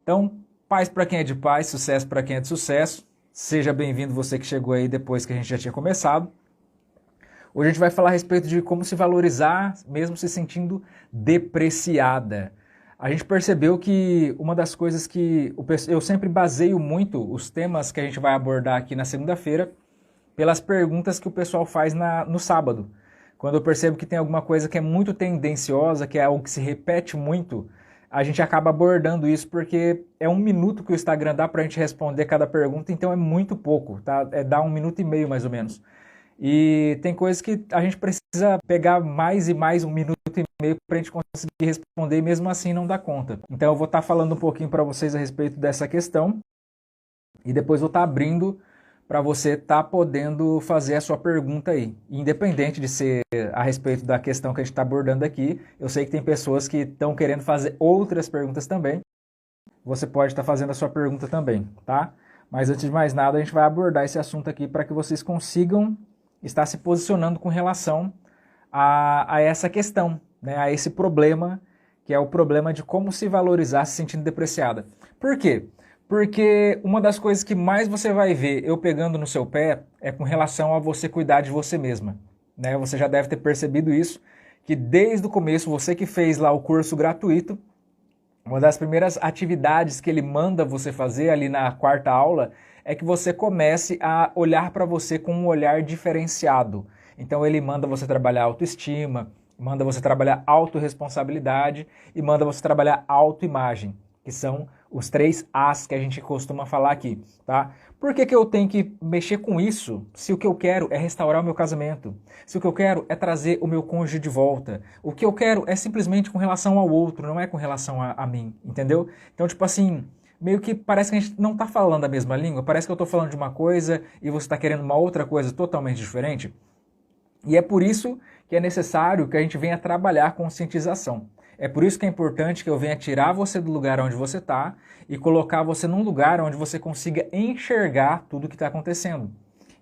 Então, paz para quem é de paz, sucesso para quem é de sucesso. Seja bem-vindo você que chegou aí depois que a gente já tinha começado. Hoje a gente vai falar a respeito de como se valorizar mesmo se sentindo depreciada. A gente percebeu que uma das coisas que eu sempre baseio muito os temas que a gente vai abordar aqui na segunda-feira pelas perguntas que o pessoal faz no sábado. Quando eu percebo que tem alguma coisa que é muito tendenciosa, que é algo que se repete muito, a gente acaba abordando isso porque é 1 minuto que o Instagram dá pra gente responder cada pergunta, então é muito pouco, tá? Dá 1 minuto e meio mais ou menos. E tem coisas que a gente precisa pegar mais e mais 1 minuto e meio para a gente conseguir responder e mesmo assim não dá conta. Então eu vou estar falando um pouquinho para vocês a respeito dessa questão e depois vou estar abrindo para você estar podendo fazer a sua pergunta aí. Independente de ser a respeito da questão que a gente está abordando aqui, eu sei que tem pessoas que estão querendo fazer outras perguntas também. Você pode estar fazendo a sua pergunta também, tá? Mas antes de mais nada, a gente vai abordar esse assunto aqui para que vocês consigam estar se posicionando com relação a essa questão, né? A esse problema, que é o problema de como se valorizar se sentindo depreciada. Por quê? Porque uma das coisas que mais você vai ver eu pegando no seu pé é com relação a você cuidar de você mesma, né? Você já deve ter percebido isso, que desde o começo, você que fez lá o curso gratuito, uma das primeiras atividades que ele manda você fazer ali na 4ª aula é que você comece a olhar para você com um olhar diferenciado. Então ele manda você trabalhar autoestima, manda você trabalhar autorresponsabilidade e manda você trabalhar autoimagem, que são os 3 As que a gente costuma falar aqui, tá? Por que eu tenho que mexer com isso se o que eu quero é restaurar o meu casamento? Se o que eu quero é trazer o meu cônjuge de volta? O que eu quero é simplesmente com relação ao outro, não é com relação a mim, entendeu? Então, tipo assim, meio que parece que a gente não tá falando a mesma língua, parece que eu tô falando de uma coisa e você tá querendo uma outra coisa totalmente diferente. E é por isso que é necessário que a gente venha trabalhar a conscientização. É por isso que é importante que eu venha tirar você do lugar onde você está e colocar você num lugar onde você consiga enxergar tudo o que está acontecendo.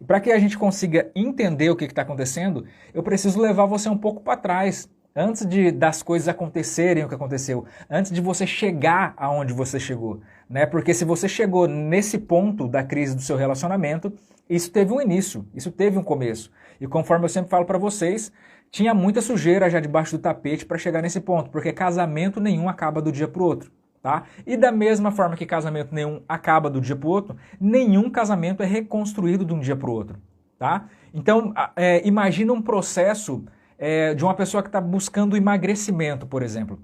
E para que a gente consiga entender o que está acontecendo, eu preciso levar você um pouco para trás, antes das coisas acontecerem o que aconteceu, antes de você chegar aonde você chegou, né? Porque se você chegou nesse ponto da crise do seu relacionamento, isso teve um início, isso teve um começo. E conforme eu sempre falo para vocês, tinha muita sujeira já debaixo do tapete para chegar nesse ponto, porque casamento nenhum acaba do dia para o outro, tá? E da mesma forma que casamento nenhum acaba do dia para o outro, nenhum casamento é reconstruído de um dia para o outro, tá? Então, imagina um processo de uma pessoa que está buscando emagrecimento, por exemplo.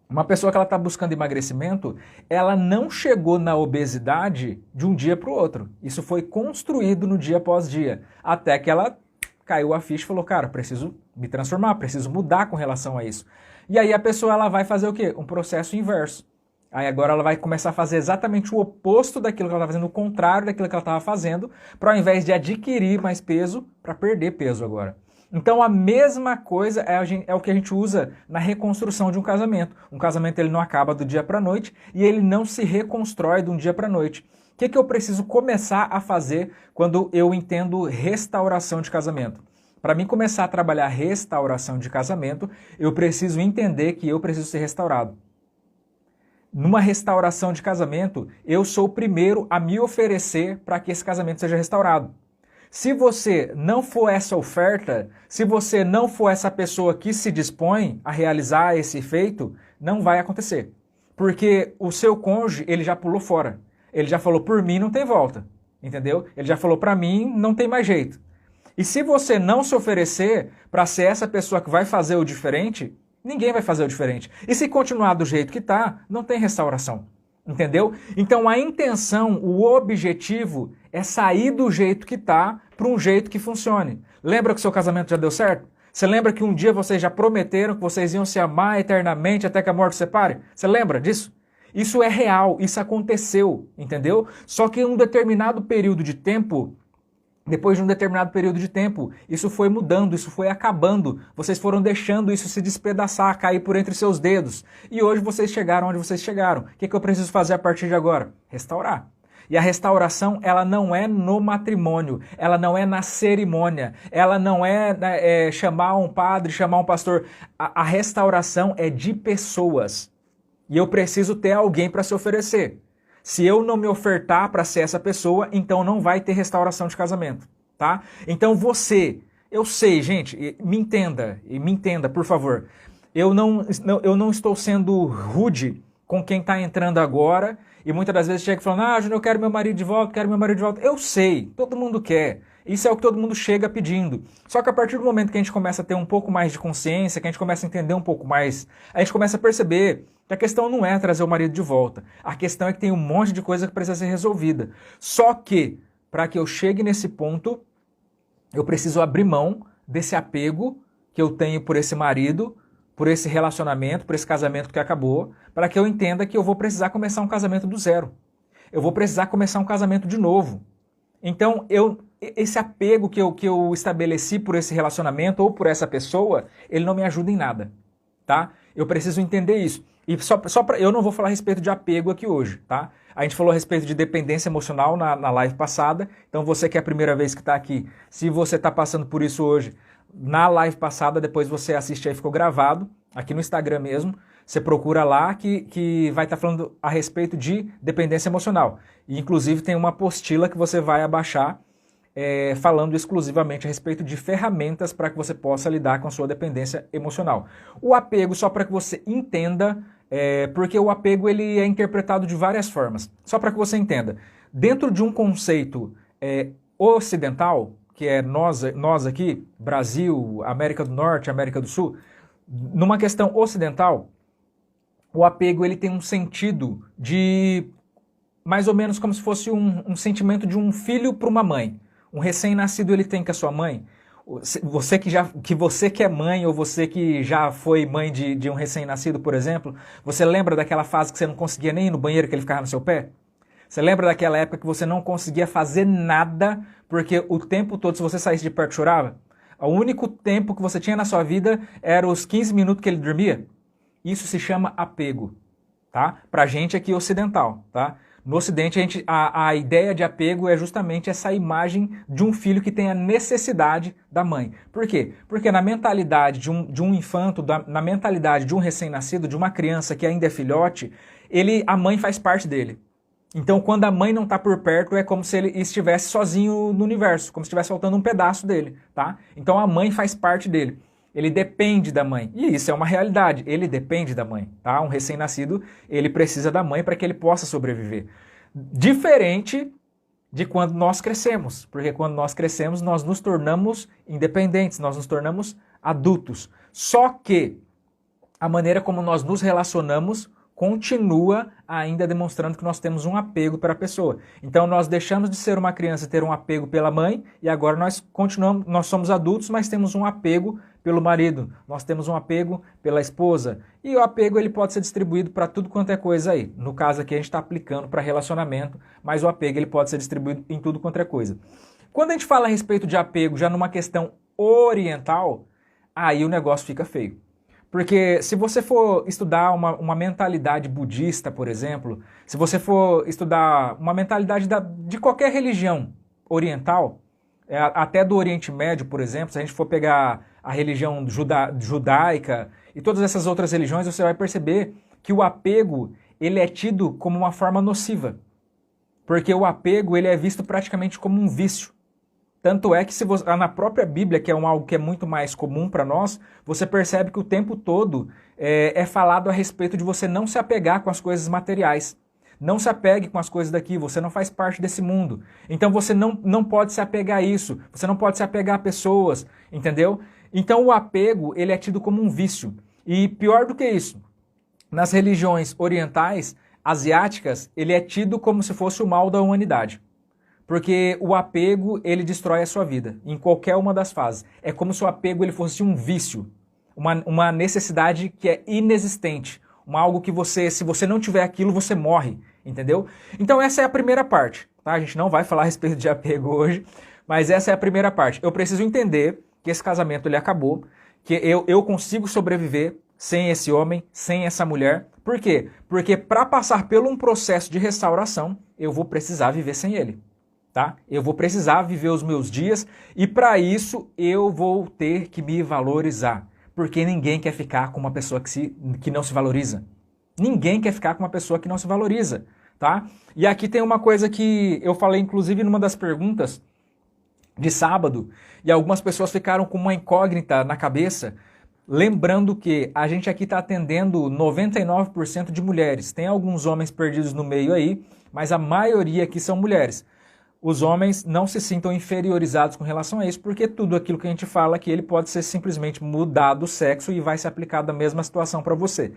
Uma pessoa que ela está buscando emagrecimento, ela não chegou na obesidade de um dia para o outro. Isso foi construído no dia após dia, até que ela caiu a ficha e falou, cara, preciso me transformar, preciso mudar com relação a isso. E aí a pessoa ela vai fazer o quê? Um processo inverso. Aí agora ela vai começar a fazer exatamente o oposto daquilo que ela estava fazendo, o contrário daquilo que ela estava fazendo, para ao invés de adquirir mais peso, para perder peso agora. Então a mesma coisa é o que a gente usa na reconstrução de um casamento. Um casamento ele não acaba do dia para a noite e ele não se reconstrói de um dia para a noite. O que eu preciso começar a fazer quando eu entendo restauração de casamento? Para mim começar a trabalhar restauração de casamento, eu preciso entender que eu preciso ser restaurado. Numa restauração de casamento, eu sou o primeiro a me oferecer para que esse casamento seja restaurado. Se você não for essa oferta, se você não for essa pessoa que se dispõe a realizar esse feito, não vai acontecer. Porque o seu cônjuge, ele já pulou fora. Ele já falou, por mim não tem volta, entendeu? Ele já falou, para mim não tem mais jeito. E se você não se oferecer para ser essa pessoa que vai fazer o diferente, ninguém vai fazer o diferente. E se continuar do jeito que está, não tem restauração, entendeu? Então a intenção, o objetivo é sair do jeito que está para um jeito que funcione. Lembra que seu casamento já deu certo? Você lembra que um dia vocês já prometeram que vocês iam se amar eternamente até que a morte os separe? Você lembra disso? Isso é real, isso aconteceu, entendeu? Só que em um determinado período de tempo, depois de um determinado período de tempo, isso foi mudando, isso foi acabando. Vocês foram deixando isso se despedaçar, cair por entre seus dedos. E hoje vocês chegaram onde vocês chegaram. O que eu preciso fazer a partir de agora? Restaurar. E a restauração, ela não é no matrimônio, ela não é na cerimônia, ela não é, chamar um padre, chamar um pastor. A restauração é de pessoas. E eu preciso ter alguém para se oferecer. Se eu não me ofertar para ser essa pessoa, então não vai ter restauração de casamento, tá? Então você, eu sei, gente, me entenda, por favor. Eu não estou sendo rude com quem está entrando agora e muitas das vezes chega falando, Júnior, eu quero meu marido de volta, quero meu marido de volta. Eu sei, todo mundo quer. Isso é o que todo mundo chega pedindo. Só que a partir do momento que a gente começa a ter um pouco mais de consciência, que a gente começa a entender um pouco mais, a gente começa a perceber que a questão não é trazer o marido de volta. A questão é que tem um monte de coisa que precisa ser resolvida. Só que, para que eu chegue nesse ponto, eu preciso abrir mão desse apego que eu tenho por esse marido, por esse relacionamento, por esse casamento que acabou, para que eu entenda que eu vou precisar começar um casamento do zero. Eu vou precisar começar um casamento de novo. Então, esse apego que eu estabeleci por esse relacionamento ou por essa pessoa, ele não me ajuda em nada, tá? Eu preciso entender isso. E eu não vou falar a respeito de apego aqui hoje, tá? A gente falou a respeito de dependência emocional na live passada, então você que é a primeira vez que está aqui, se você está passando por isso hoje, na live passada, depois você assiste aí, ficou gravado, aqui no Instagram mesmo, você procura lá que vai estar falando a respeito de dependência emocional. E inclusive tem uma apostila que você vai abaixar falando exclusivamente a respeito de ferramentas para que você possa lidar com a sua dependência emocional. O apego, só para que você entenda, porque o apego ele é interpretado de várias formas. Só para que você entenda. Dentro de um conceito ocidental, que é nós aqui, Brasil, América do Norte, América do Sul, numa questão ocidental, o apego ele tem um sentido de mais ou menos como se fosse um sentimento de um filho para uma mãe. Um recém-nascido ele tem com a sua mãe. Você que é mãe ou você que já foi mãe de um recém-nascido, por exemplo, você lembra daquela fase que você não conseguia nem ir no banheiro que ele ficava no seu pé? Você lembra daquela época que você não conseguia fazer nada porque o tempo todo, se você saísse de perto, chorava? O único tempo que você tinha na sua vida era os 15 minutos que ele dormia? Isso se chama apego, tá? Pra gente aqui ocidental, tá? No Ocidente, a ideia de apego é justamente essa imagem de um filho que tem a necessidade da mãe. Por quê? Porque na mentalidade de um infanto, na mentalidade de um recém-nascido, de uma criança que ainda é filhote, a mãe faz parte dele. Então, quando a mãe não está por perto, é como se ele estivesse sozinho no universo, como se estivesse faltando um pedaço dele, tá? Então, a mãe faz parte dele. Ele depende da mãe. E isso é uma realidade. Ele depende da mãe, tá? Um recém-nascido, ele precisa da mãe para que ele possa sobreviver. Diferente de quando nós crescemos. Porque quando nós crescemos, nós nos tornamos independentes, nós nos tornamos adultos. Só que a maneira como nós nos relacionamos continua ainda demonstrando que nós temos um apego para a pessoa. Então nós deixamos de ser uma criança e ter um apego pela mãe e agora nós somos adultos, mas temos um apego pelo marido, nós temos um apego pela esposa e o apego ele pode ser distribuído para tudo quanto é coisa aí. No caso aqui a gente está aplicando para relacionamento, mas o apego ele pode ser distribuído em tudo quanto é coisa. Quando a gente fala a respeito de apego já numa questão oriental, aí o negócio fica feio. Porque se você for estudar uma mentalidade budista, por exemplo, se você for estudar uma mentalidade de qualquer religião oriental, até do Oriente Médio, por exemplo, se a gente for pegar a religião judaica e todas essas outras religiões, você vai perceber que o apego ele é tido como uma forma nociva. Porque o apego ele é visto praticamente como um vício. Tanto é que na própria Bíblia, que é algo que é muito mais comum para nós, você percebe que o tempo todo é falado a respeito de você não se apegar com as coisas materiais. Não se apegue com as coisas daqui, você não faz parte desse mundo. Então você não pode se apegar a isso, você não pode se apegar a pessoas, entendeu? Então o apego ele é tido como um vício. E pior do que isso, nas religiões orientais, asiáticas, ele é tido como se fosse o mal da humanidade. Porque o apego, ele destrói a sua vida, em qualquer uma das fases. É como se o apego ele fosse um vício, uma necessidade que é inexistente, algo que se você não tiver aquilo, você morre, entendeu? Então essa é a primeira parte, tá? A gente não vai falar a respeito de apego hoje, mas essa é a primeira parte. Eu preciso entender que esse casamento ele acabou, que eu consigo sobreviver sem esse homem, sem essa mulher. Por quê? Porque para passar por um processo de restauração, eu vou precisar viver sem ele. Tá? Eu vou precisar viver os meus dias e para isso eu vou ter que me valorizar, porque ninguém quer ficar com uma pessoa que não se valoriza. Ninguém quer ficar com uma pessoa que não se valoriza, tá? E aqui tem uma coisa que eu falei, inclusive, numa das perguntas de sábado, e algumas pessoas ficaram com uma incógnita na cabeça, lembrando que a gente aqui está atendendo 99% de mulheres. Tem alguns homens perdidos no meio aí, mas a maioria aqui são mulheres. Os homens não se sintam inferiorizados com relação a isso, porque tudo aquilo que a gente fala aqui, ele pode ser simplesmente mudado o sexo e vai se aplicar da mesma situação para você.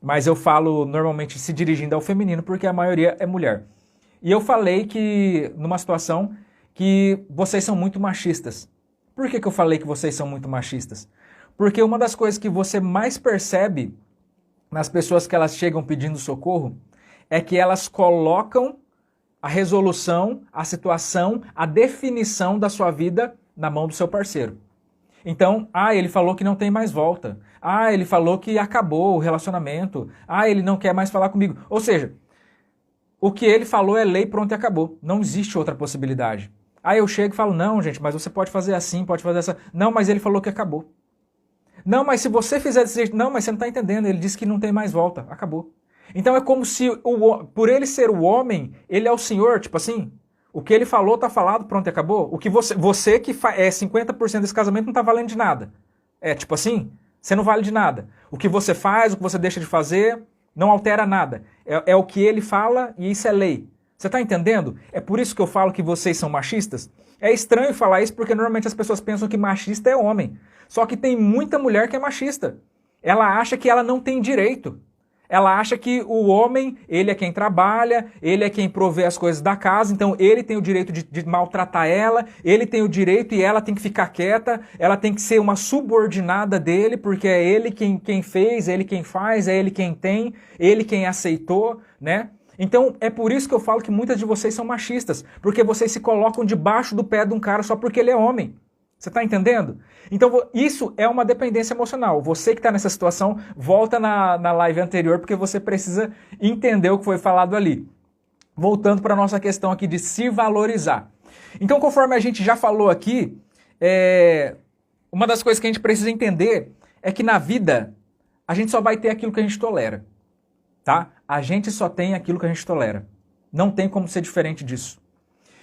Mas eu falo normalmente se dirigindo ao feminino, porque a maioria é mulher. E eu falei que, numa situação, que vocês são muito machistas. Por que eu falei que vocês são muito machistas? Porque uma das coisas que você mais percebe nas pessoas que elas chegam pedindo socorro é que elas colocam a resolução, a situação, a definição da sua vida na mão do seu parceiro. Então, ele falou que não tem mais volta. Ele falou que acabou o relacionamento. Ele não quer mais falar comigo. Ou seja, o que ele falou é lei, pronto e acabou. Não existe outra possibilidade. Eu chego e falo, não, gente, mas você pode fazer assim, pode fazer essa... Não, mas ele falou que acabou. Não, mas se você fizer desse jeito... Não, mas você não está entendendo, ele disse que não tem mais volta. Acabou. Então é como se, por ele ser o homem, ele é o senhor, tipo assim... O que ele falou tá falado, pronto e acabou. O que você que é 50% desse casamento não tá valendo de nada. Tipo assim, você não vale de nada. O que você faz, o que você deixa de fazer, não altera nada. É o que ele fala e isso é lei. Você tá entendendo? É por isso que eu falo que vocês são machistas. É estranho falar isso porque normalmente as pessoas pensam que machista é homem. Só que tem muita mulher que é machista. Ela acha que ela não tem direito. Ela acha que o homem, ele é quem trabalha, ele é quem provê as coisas da casa, então ele tem o direito de maltratar ela, ele tem o direito e ela tem que ficar quieta, ela tem que ser uma subordinada dele, porque é ele quem fez, é ele quem faz, é ele quem tem, ele quem aceitou, né? Então é por isso que eu falo que muitas de vocês são machistas, porque vocês se colocam debaixo do pé de um cara só porque ele é homem. Você está entendendo? Então isso é uma dependência emocional. Você que está nessa situação, volta na live anterior porque você precisa entender o que foi falado ali. Voltando para a nossa questão aqui de se valorizar. Então, conforme a gente já falou aqui, uma das coisas que a gente precisa entender é que na vida a gente só vai ter aquilo que a gente tolera. Tá? A gente só tem aquilo que a gente tolera. Não tem como ser diferente disso.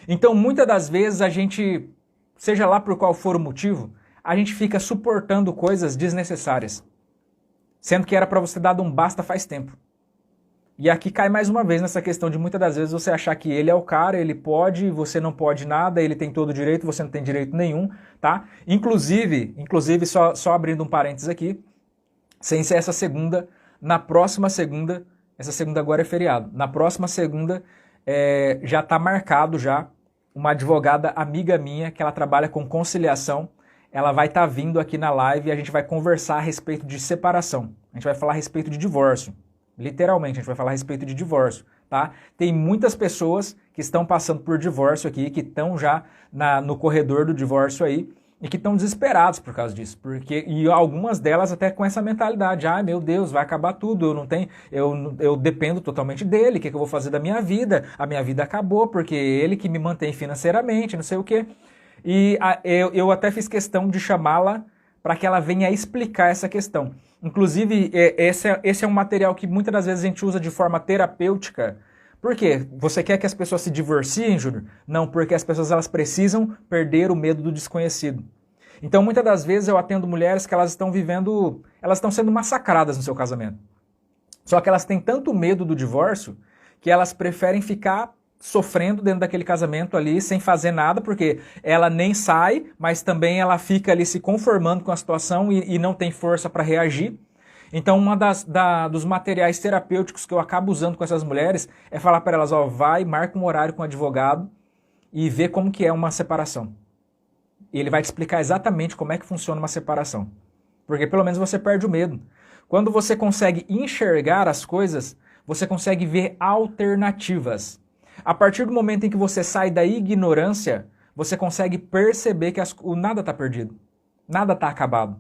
Então, muitas das vezes a gente... Seja lá por qual for o motivo, a gente fica suportando coisas desnecessárias. Sendo que era para você dar um basta faz tempo. E aqui cai mais uma vez nessa questão de muitas das vezes você achar que ele é o cara, ele pode, você não pode nada, ele tem todo o direito, você não tem direito nenhum, tá? Inclusive só abrindo um parênteses aqui, sem ser essa segunda, na próxima segunda, essa segunda agora é feriado, na próxima segunda já está marcado já, uma advogada amiga minha, que ela trabalha com conciliação, ela vai estar vindo aqui na live e a gente vai conversar a respeito de separação. A gente vai falar a respeito de divórcio. Literalmente, a gente vai falar a respeito de divórcio, tá? Tem muitas pessoas que estão passando por divórcio aqui, que estão já no corredor do divórcio aí, e que estão desesperados por causa disso, e algumas delas até com essa mentalidade, meu Deus, vai acabar tudo, eu dependo totalmente dele, o que eu vou fazer da minha vida? A minha vida acabou, porque é ele que me mantém financeiramente, não sei o quê. E eu até fiz questão de chamá-la para que ela venha explicar essa questão. Inclusive, esse é um material que muitas das vezes a gente usa de forma terapêutica. Por quê? Você quer que as pessoas se divorciem, Júnior? Não, porque as pessoas elas precisam perder o medo do desconhecido. Então, muitas das vezes eu atendo mulheres que elas estão sendo massacradas no seu casamento. Só que elas têm tanto medo do divórcio que elas preferem ficar sofrendo dentro daquele casamento ali sem fazer nada, porque ela nem sai, mas também ela fica ali se conformando com a situação e não tem força para reagir. Então, dos materiais terapêuticos que eu acabo usando com essas mulheres é falar para elas, vai, marca um horário com o advogado e vê como que é uma separação. E ele vai te explicar exatamente como é que funciona uma separação. Porque pelo menos você perde o medo. Quando você consegue enxergar as coisas, você consegue ver alternativas. A partir do momento em que você sai da ignorância, você consegue perceber que nada está perdido. Nada está acabado.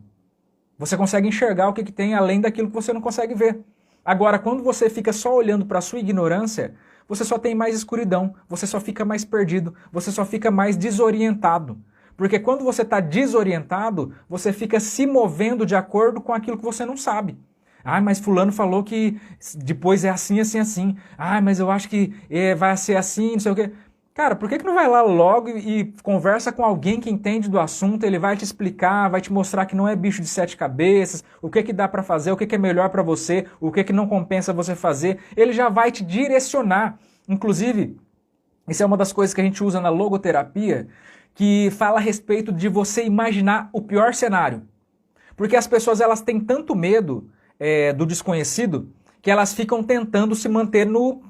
Você consegue enxergar o que tem além daquilo que você não consegue ver. Agora, quando você fica só olhando para a sua ignorância, você só tem mais escuridão, você só fica mais perdido, você só fica mais desorientado. Porque quando você está desorientado, você fica se movendo de acordo com aquilo que você não sabe. Ah, mas fulano falou que depois é assim, assim, assim. Ah, mas eu acho que vai ser assim, não sei o quê. Cara, por que não vai lá logo e conversa com alguém que entende do assunto, ele vai te explicar, vai te mostrar que não é bicho de sete cabeças, o que dá pra fazer, o que é melhor pra você, o que não compensa você fazer, ele já vai te direcionar. Inclusive, isso é uma das coisas que a gente usa na logoterapia, que fala a respeito de você imaginar o pior cenário. Porque as pessoas elas têm tanto medo do desconhecido que elas ficam tentando se manter no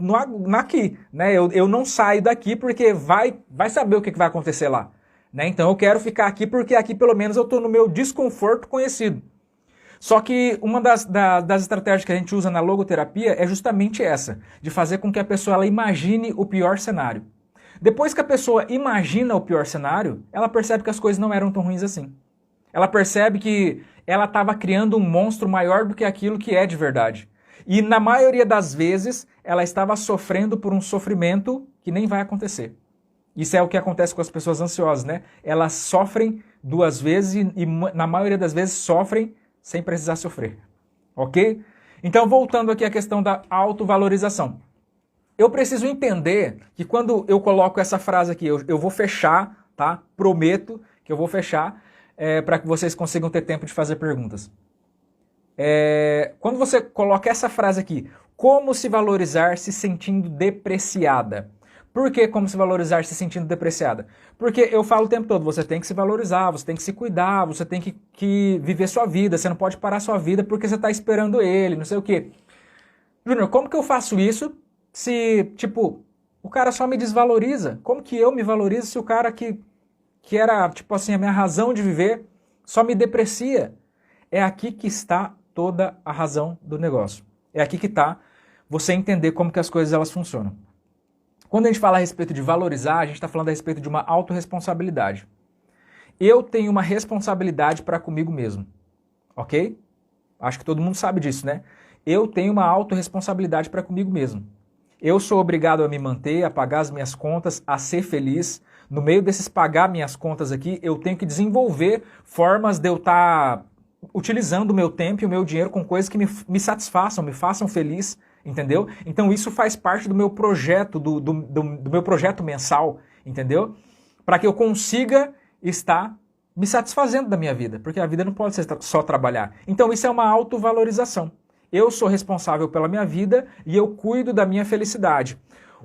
aqui. Né? Eu não saio daqui porque vai saber o que vai acontecer lá. Né? Então eu quero ficar aqui porque aqui pelo menos eu estou no meu desconforto conhecido. Só que uma das estratégias que a gente usa na logoterapia é justamente essa, de fazer com que a pessoa ela imagine o pior cenário. Depois que a pessoa imagina o pior cenário, ela percebe que as coisas não eram tão ruins assim. Ela percebe que ela estava criando um monstro maior do que aquilo que é de verdade. E na maioria das vezes, ela estava sofrendo por um sofrimento que nem vai acontecer. Isso é o que acontece com as pessoas ansiosas, né? Elas sofrem duas vezes e na maioria das vezes sofrem sem precisar sofrer. Ok? Então, voltando aqui à questão da autovalorização. Eu preciso entender que quando eu coloco essa frase aqui, eu vou fechar, tá? Prometo que eu vou fechar, para que vocês consigam ter tempo de fazer perguntas. Quando você coloca essa frase aqui, como se valorizar se sentindo depreciada? Por que como se valorizar se sentindo depreciada? Porque eu falo o tempo todo, você tem que se valorizar, você tem que se cuidar, você tem que viver sua vida, você não pode parar sua vida porque você está esperando ele, não sei o quê. Júnior, como que eu faço isso se, tipo, o cara só me desvaloriza? Como que eu me valorizo se o cara que era, tipo assim, a minha razão de viver só me deprecia? É aqui que está toda a razão do negócio. É aqui que está você entender como que as coisas elas funcionam. Quando a gente fala a respeito de valorizar, a gente está falando a respeito de uma autorresponsabilidade. Eu tenho uma responsabilidade para comigo mesmo, ok? Acho que todo mundo sabe disso, né? Eu tenho uma autorresponsabilidade para comigo mesmo. Eu sou obrigado a me manter, a pagar as minhas contas, a ser feliz. No meio desses pagar minhas contas aqui, eu tenho que desenvolver formas de eu estar utilizando o meu tempo e o meu dinheiro com coisas que me satisfaçam, me façam feliz, entendeu? Então isso faz parte do meu projeto, do meu projeto mensal, entendeu? Para que eu consiga estar me satisfazendo da minha vida, porque a vida não pode ser só trabalhar. Então isso é uma autovalorização. Eu sou responsável pela minha vida e eu cuido da minha felicidade.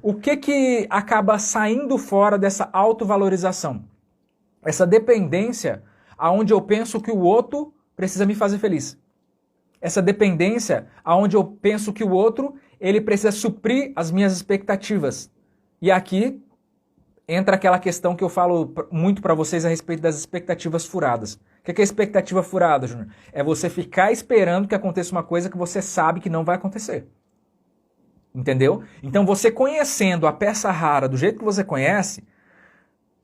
O que acaba saindo fora dessa autovalorização? Essa dependência aonde eu penso que o outro precisa me fazer feliz. Essa dependência aonde eu penso que o outro ele precisa suprir as minhas expectativas. E aqui entra aquela questão que eu falo muito para vocês a respeito das expectativas furadas. O que é expectativa furada, Júnior? É você ficar esperando que aconteça uma coisa que você sabe que não vai acontecer. Entendeu? Então você conhecendo a peça rara do jeito que você conhece,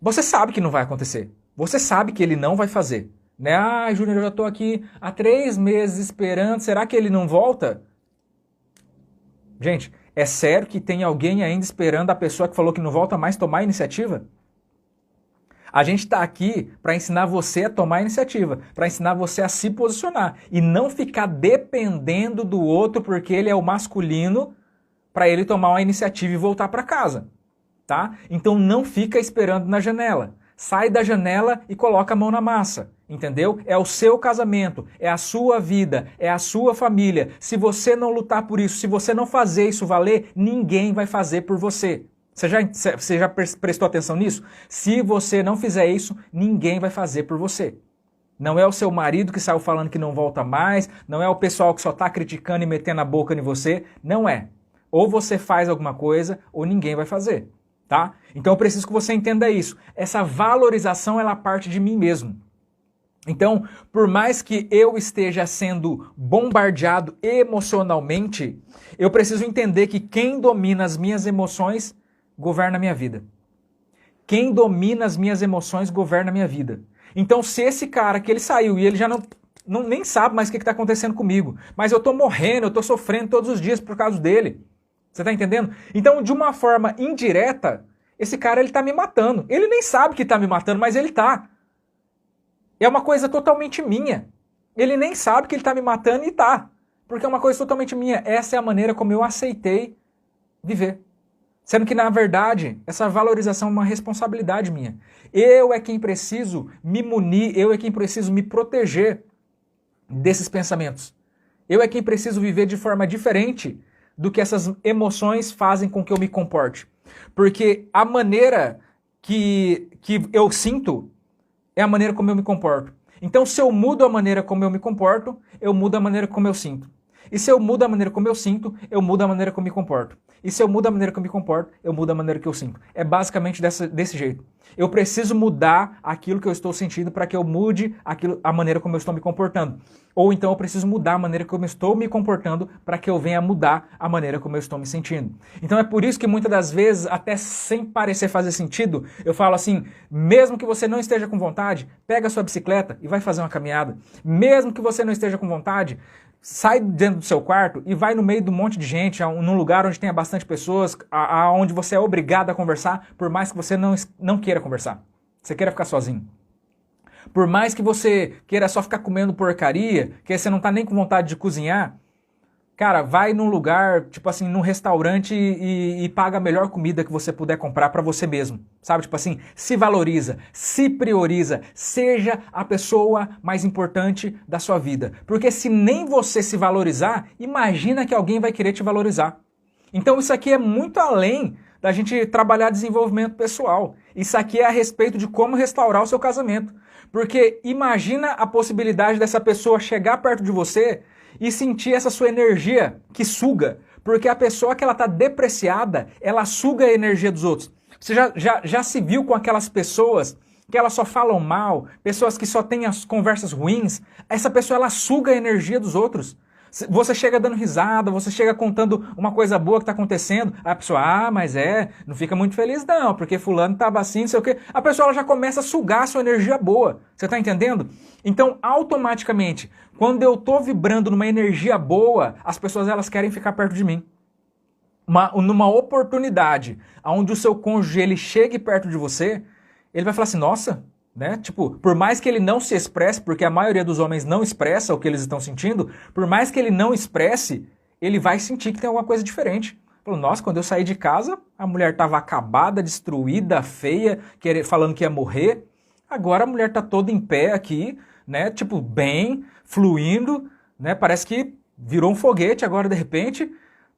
você sabe que não vai acontecer. Você sabe que ele não vai fazer. Né? Ah, Júnior, eu já estou aqui há 3 meses esperando, será que ele não volta? Gente, é sério que tem alguém ainda esperando a pessoa que falou que não volta mais tomar a iniciativa? A gente está aqui para ensinar você a tomar a iniciativa, para ensinar você a se posicionar e não ficar dependendo do outro porque ele é o masculino para ele tomar uma iniciativa e voltar para casa, tá? Então não fica esperando na janela. Sai da janela e coloca a mão na massa, entendeu? É o seu casamento, é a sua vida, é a sua família. Se você não lutar por isso, se você não fazer isso valer, ninguém vai fazer por você. Você já prestou atenção nisso? Se você não fizer isso, ninguém vai fazer por você. Não é o seu marido que saiu falando que não volta mais, não é o pessoal que só está criticando e metendo a boca em você, não é. Ou você faz alguma coisa, ou ninguém vai fazer, tá? Então eu preciso que você entenda isso. Essa valorização, ela parte de mim mesmo. Então, por mais que eu esteja sendo bombardeado emocionalmente, eu preciso entender que quem domina as minhas emoções governa a minha vida. Quem domina as minhas emoções governa a minha vida. Então, se esse cara que ele saiu e ele já nem sabe mais o que está acontecendo comigo, mas eu estou morrendo, eu estou sofrendo todos os dias por causa dele. Você está entendendo? Então, de uma forma indireta, esse cara ele está me matando. Ele nem sabe que está me matando, mas ele está. É uma coisa totalmente minha. Ele nem sabe que ele está me matando e está. Porque é uma coisa totalmente minha. Essa é a maneira como eu aceitei viver. Sendo que, na verdade, essa valorização é uma responsabilidade minha. Eu é quem preciso me munir, eu é quem preciso me proteger desses pensamentos. Eu é quem preciso viver de forma diferente do que essas emoções fazem com que eu me comporte. Porque a maneira que eu sinto é a maneira como eu me comporto. Então, se eu mudo a maneira como eu me comporto, eu mudo a maneira como eu sinto. E se eu mudo a maneira como eu sinto, eu mudo a maneira como eu me comporto. E se eu mudo a maneira que eu me comporto, eu mudo a maneira que eu sinto. É basicamente desse jeito. Eu preciso mudar aquilo que eu estou sentindo para que eu mude a maneira como eu estou me comportando. Ou então eu preciso mudar a maneira como eu estou me comportando para que eu venha mudar a maneira como eu estou me sentindo. Então é por isso que muitas das vezes, até sem parecer fazer sentido, eu falo assim, mesmo que você não esteja com vontade, pega a sua bicicleta e vai fazer uma caminhada. Mesmo que você não esteja com vontade, sai dentro do seu quarto e vai no meio de um monte de gente, num lugar onde tenha bastante pessoas, onde você é obrigado a conversar, por mais que você não queira conversar. Você queira ficar sozinho. Por mais que você queira só ficar comendo porcaria, que você não tá nem com vontade de cozinhar, cara, vai num lugar, tipo assim, num restaurante e paga a melhor comida que você puder comprar pra você mesmo. Sabe? Tipo assim, se valoriza, se prioriza, seja a pessoa mais importante da sua vida. Porque se nem você se valorizar, imagina que alguém vai querer te valorizar. Então isso aqui é muito além da gente trabalhar desenvolvimento pessoal. Isso aqui é a respeito de como restaurar o seu casamento. Porque imagina a possibilidade dessa pessoa chegar perto de você e sentir essa sua energia que suga. Porque a pessoa que ela está depreciada, ela suga a energia dos outros. Você já se viu com aquelas pessoas que elas só falam mal, pessoas que só têm as conversas ruins? Essa pessoa, ela suga a energia dos outros. Você chega dando risada, você chega contando uma coisa boa que está acontecendo, a pessoa, mas não fica muito feliz não, porque fulano estava assim, não sei o quê. A pessoa ela já começa a sugar a sua energia boa, você está entendendo? Então, automaticamente, quando eu estou vibrando numa energia boa, as pessoas elas querem ficar perto de mim. Numa oportunidade onde o seu cônjuge ele chegue perto de você, ele vai falar assim, nossa... Né? Tipo, por mais que ele não se expresse, porque a maioria dos homens não expressa o que eles estão sentindo, por mais que ele não expresse, ele vai sentir que tem alguma coisa diferente. Falou, nossa, quando eu saí de casa, a mulher estava acabada, destruída, feia, falando que ia morrer. Agora a mulher tá toda em pé aqui, né? Tipo, bem, fluindo, né? Parece que virou um foguete agora de repente.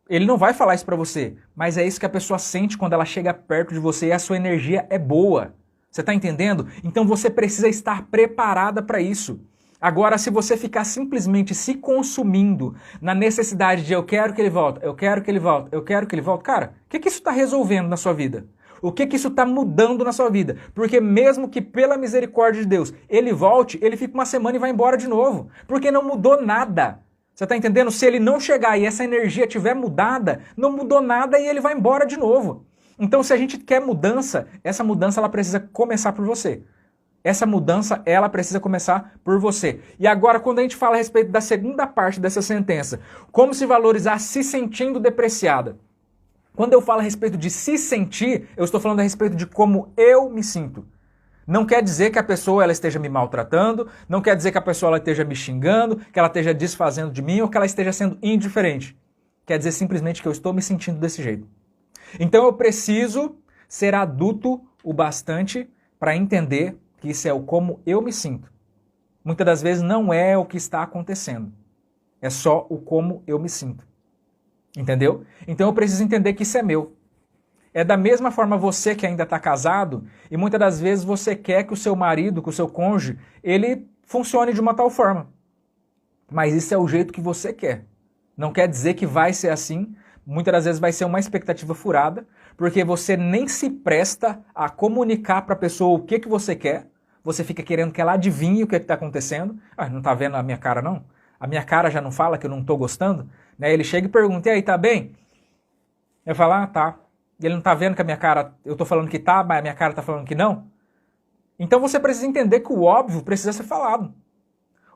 Ele não vai falar isso pra você, mas é isso que a pessoa sente quando ela chega perto de você e a sua energia é boa. Você está entendendo? Então você precisa estar preparada para isso. Agora, se você ficar simplesmente se consumindo na necessidade de eu quero que ele volte, eu quero que ele volte, eu quero que ele volte, cara, o que isso está resolvendo na sua vida? O que isso está mudando na sua vida? Porque mesmo que pela misericórdia de Deus ele volte, ele fica uma semana e vai embora de novo. Porque não mudou nada. Você está entendendo? Se ele não chegar e essa energia tiver mudada, não mudou nada e ele vai embora de novo. Então, se a gente quer mudança, essa mudança ela precisa começar por você. Essa mudança, ela precisa começar por você. E agora, quando a gente fala a respeito da segunda parte dessa sentença, como se valorizar se sentindo depreciada. Quando eu falo a respeito de se sentir, eu estou falando a respeito de como eu me sinto. Não quer dizer que a pessoa ela esteja me maltratando, não quer dizer que a pessoa ela esteja me xingando, que ela esteja desfazendo de mim ou que ela esteja sendo indiferente. Quer dizer simplesmente que eu estou me sentindo desse jeito. Então eu preciso ser adulto o bastante para entender que isso é o como eu me sinto. Muitas das vezes não é o que está acontecendo. É só o como eu me sinto. Entendeu? Então eu preciso entender que isso é meu. É da mesma forma você que ainda está casado e muitas das vezes você quer que o seu marido, que o seu cônjuge, ele funcione de uma tal forma. Mas isso é o jeito que você quer. Não quer dizer que vai ser assim. Muitas das vezes vai ser uma expectativa furada, porque você nem se presta a comunicar para a pessoa o que você quer. Você fica querendo que ela adivinhe o que está acontecendo. Não está vendo a minha cara não? A minha cara já não fala que eu não estou gostando? Né? Ele chega e pergunta, e aí, tá bem? Eu falo, tá. E ele não está vendo que a minha cara, eu estou falando que tá, mas a minha cara está falando que não? Então você precisa entender que o óbvio precisa ser falado.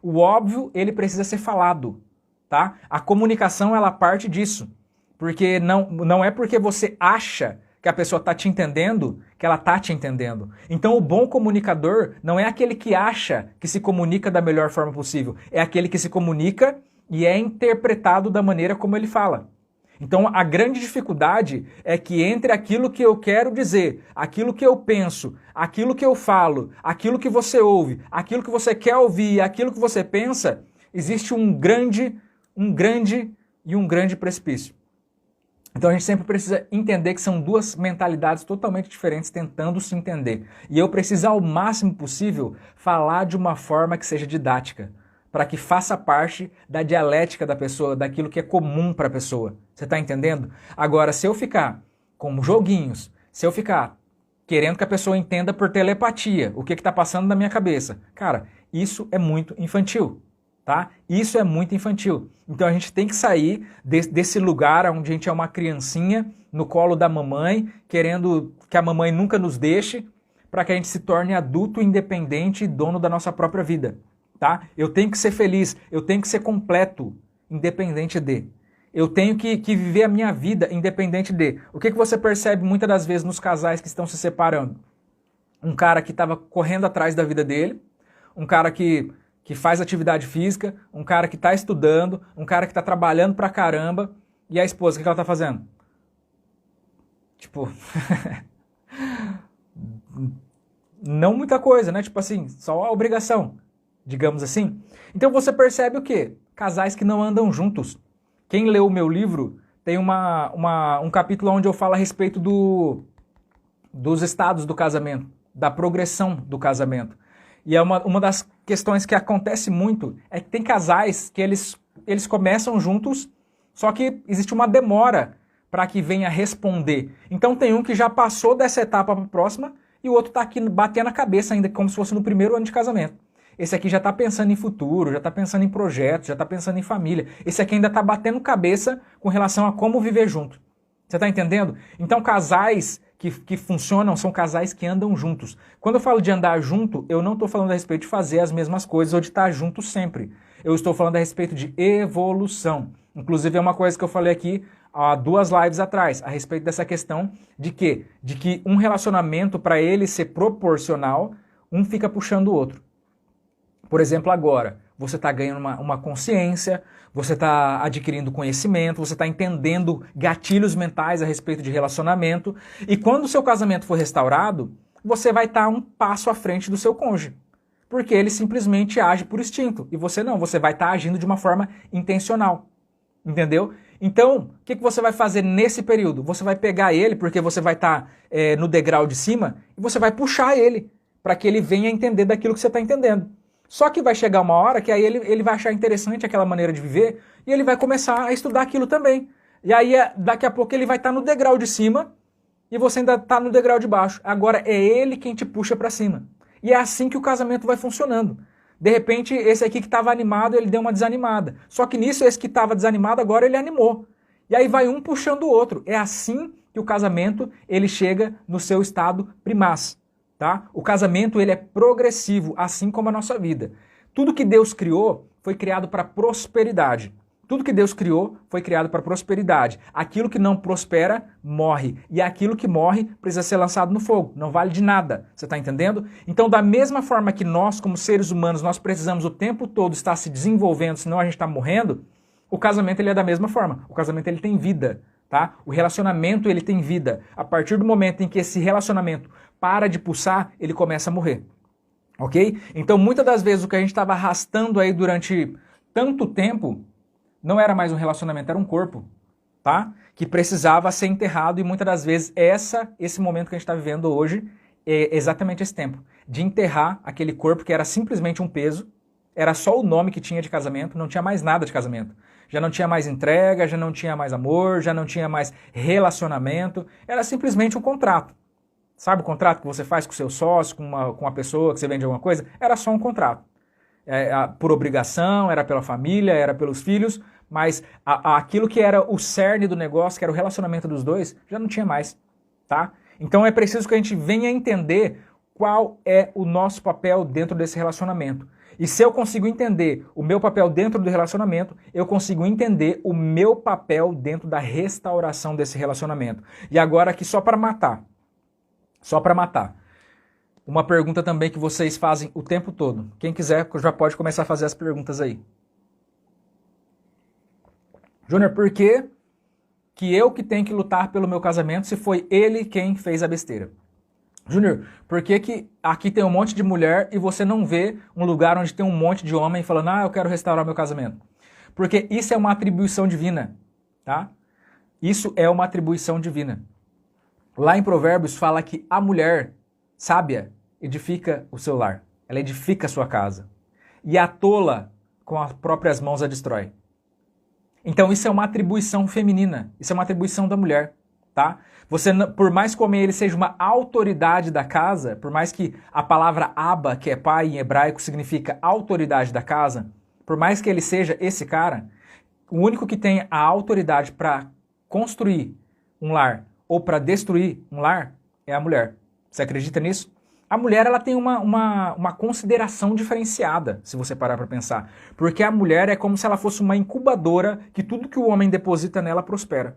O óbvio, ele precisa ser falado. Tá? A comunicação, ela parte disso. Porque não é porque você acha que a pessoa está te entendendo que ela está te entendendo. Então o bom comunicador não é aquele que acha que se comunica da melhor forma possível. É aquele que se comunica e é interpretado da maneira como ele fala. Então a grande dificuldade é que entre aquilo que eu quero dizer, aquilo que eu penso, aquilo que eu falo, aquilo que você ouve, aquilo que você quer ouvir e aquilo que você pensa, existe um grande precipício. Então a gente sempre precisa entender que são duas mentalidades totalmente diferentes tentando se entender. E eu preciso ao máximo possível falar de uma forma que seja didática, para que faça parte da dialética da pessoa, daquilo que é comum para a pessoa. Você está entendendo? Agora, se eu ficar com joguinhos, se eu ficar querendo que a pessoa entenda por telepatia o que está passando na minha cabeça, cara, isso é muito infantil, tá? Isso é muito infantil. Então a gente tem que sair desse lugar onde a gente é uma criancinha no colo da mamãe, querendo que a mamãe nunca nos deixe, para que a gente se torne adulto, independente e dono da nossa própria vida. Tá? Eu tenho que ser feliz, eu tenho que ser completo, independente de. Eu tenho que viver a minha vida independente de. O que você percebe muitas das vezes nos casais que estão se separando? Um cara que estava correndo atrás da vida dele, um cara que faz atividade física, um cara que está estudando, um cara que está trabalhando pra caramba, e a esposa, o que ela está fazendo? Tipo... não muita coisa, né? Tipo assim, só a obrigação, digamos assim. Então você percebe o quê? Casais que não andam juntos. Quem leu o meu livro, tem um capítulo onde eu falo a respeito dos estados do casamento, da progressão do casamento. E é uma das questões que acontece muito, é que tem casais que eles começam juntos, só que existe uma demora para que venha responder. Então tem um que já passou dessa etapa para a próxima, e o outro está aqui batendo a cabeça ainda, como se fosse no primeiro ano de casamento. Esse aqui já está pensando em futuro, já está pensando em projetos, já está pensando em família. Esse aqui ainda está batendo cabeça com relação a como viver junto. Você está entendendo? Então casais que funcionam são casais que andam juntos. Quando eu falo de andar junto, eu não estou falando a respeito de fazer as mesmas coisas ou de estar junto sempre. Eu estou falando a respeito de evolução. Inclusive é uma coisa que eu falei aqui há 2 lives atrás, a respeito dessa questão de quê? De que um relacionamento, para ele ser proporcional, um fica puxando o outro. Por exemplo, agora, você está ganhando uma consciência, você está adquirindo conhecimento, você está entendendo gatilhos mentais a respeito de relacionamento, e quando o seu casamento for restaurado, você vai estar um passo à frente do seu cônjuge. Porque ele simplesmente age por instinto, e você não, você vai estar agindo de uma forma intencional. Entendeu? Então, o que você vai fazer nesse período? Você vai pegar ele, porque você vai estar no degrau de cima, e você vai puxar ele, para que ele venha entender daquilo que você está entendendo. Só que vai chegar uma hora que aí ele vai achar interessante aquela maneira de viver e ele vai começar a estudar aquilo também. E aí daqui a pouco ele vai estar no degrau de cima e você ainda está no degrau de baixo. Agora é ele quem te puxa para cima. E é assim que o casamento vai funcionando. De repente esse aqui que estava animado, ele deu uma desanimada. Só que nisso esse que estava desanimado agora ele animou. E aí vai um puxando o outro. É assim que o casamento ele chega no seu estado primaz. Tá? O casamento ele é progressivo, assim como a nossa vida. Tudo que Deus criou foi criado para prosperidade. Tudo que Deus criou foi criado para prosperidade. Aquilo que não prospera, morre. E aquilo que morre precisa ser lançado no fogo. Não vale de nada. Você está entendendo? Então, da mesma forma que nós, como seres humanos, nós precisamos o tempo todo estar se desenvolvendo, senão a gente está morrendo, o casamento ele é da mesma forma. O casamento ele tem vida. Tá? O relacionamento ele tem vida. A partir do momento em que esse relacionamento para de pulsar, ele começa a morrer. Ok? Então, muitas das vezes o que a gente estava arrastando aí durante tanto tempo não era mais um relacionamento, era um corpo, tá? Que precisava ser enterrado e muitas das vezes esse momento que a gente está vivendo hoje é exatamente esse tempo. De enterrar aquele corpo que era simplesmente um peso, era só o nome que tinha de casamento, não tinha mais nada de casamento. Já não tinha mais entrega, já não tinha mais amor, já não tinha mais relacionamento, era simplesmente um contrato. Sabe o contrato que você faz com o seu sócio, com uma pessoa que você vende alguma coisa? Era só um contrato. Por obrigação, era pela família, era pelos filhos, mas aquilo que era o cerne do negócio, que era o relacionamento dos dois, já não tinha mais. Tá? Então é preciso que a gente venha entender qual é o nosso papel dentro desse relacionamento. E se eu consigo entender o meu papel dentro do relacionamento, eu consigo entender o meu papel dentro da restauração desse relacionamento. E agora aqui só para matar. Uma pergunta também que vocês fazem o tempo todo. Quem quiser já pode começar a fazer as perguntas aí. Júnior, por que eu que tenho que lutar pelo meu casamento se foi ele quem fez a besteira? Júnior, por que aqui tem um monte de mulher e você não vê um lugar onde tem um monte de homem falando, eu quero restaurar meu casamento? Porque isso é uma atribuição divina, tá? Isso é uma atribuição divina. Lá em Provérbios fala que a mulher sábia edifica o seu lar. Ela edifica a sua casa. E a tola, com as próprias mãos, a destrói. Então isso é uma atribuição feminina. Isso é uma atribuição da mulher, tá? Você, por mais que o homem ele seja uma autoridade da casa, por mais que a palavra Abba, que é pai em hebraico, significa autoridade da casa, por mais que ele seja esse cara, o único que tem a autoridade para construir um lar ou para destruir um lar é a mulher. Você acredita nisso? A mulher ela tem uma consideração diferenciada, se você parar para pensar. Porque a mulher é como se ela fosse uma incubadora que tudo que o homem deposita nela prospera.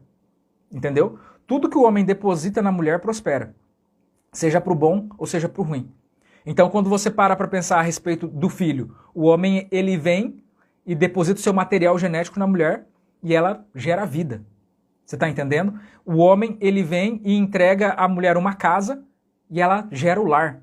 Entendeu? Tudo que o homem deposita na mulher prospera. Seja para o bom ou seja para o ruim. Então, quando você para pensar a respeito do filho, o homem ele vem e deposita o seu material genético na mulher e ela gera vida. Você está entendendo? O homem ele vem e entrega à mulher uma casa e ela gera o lar.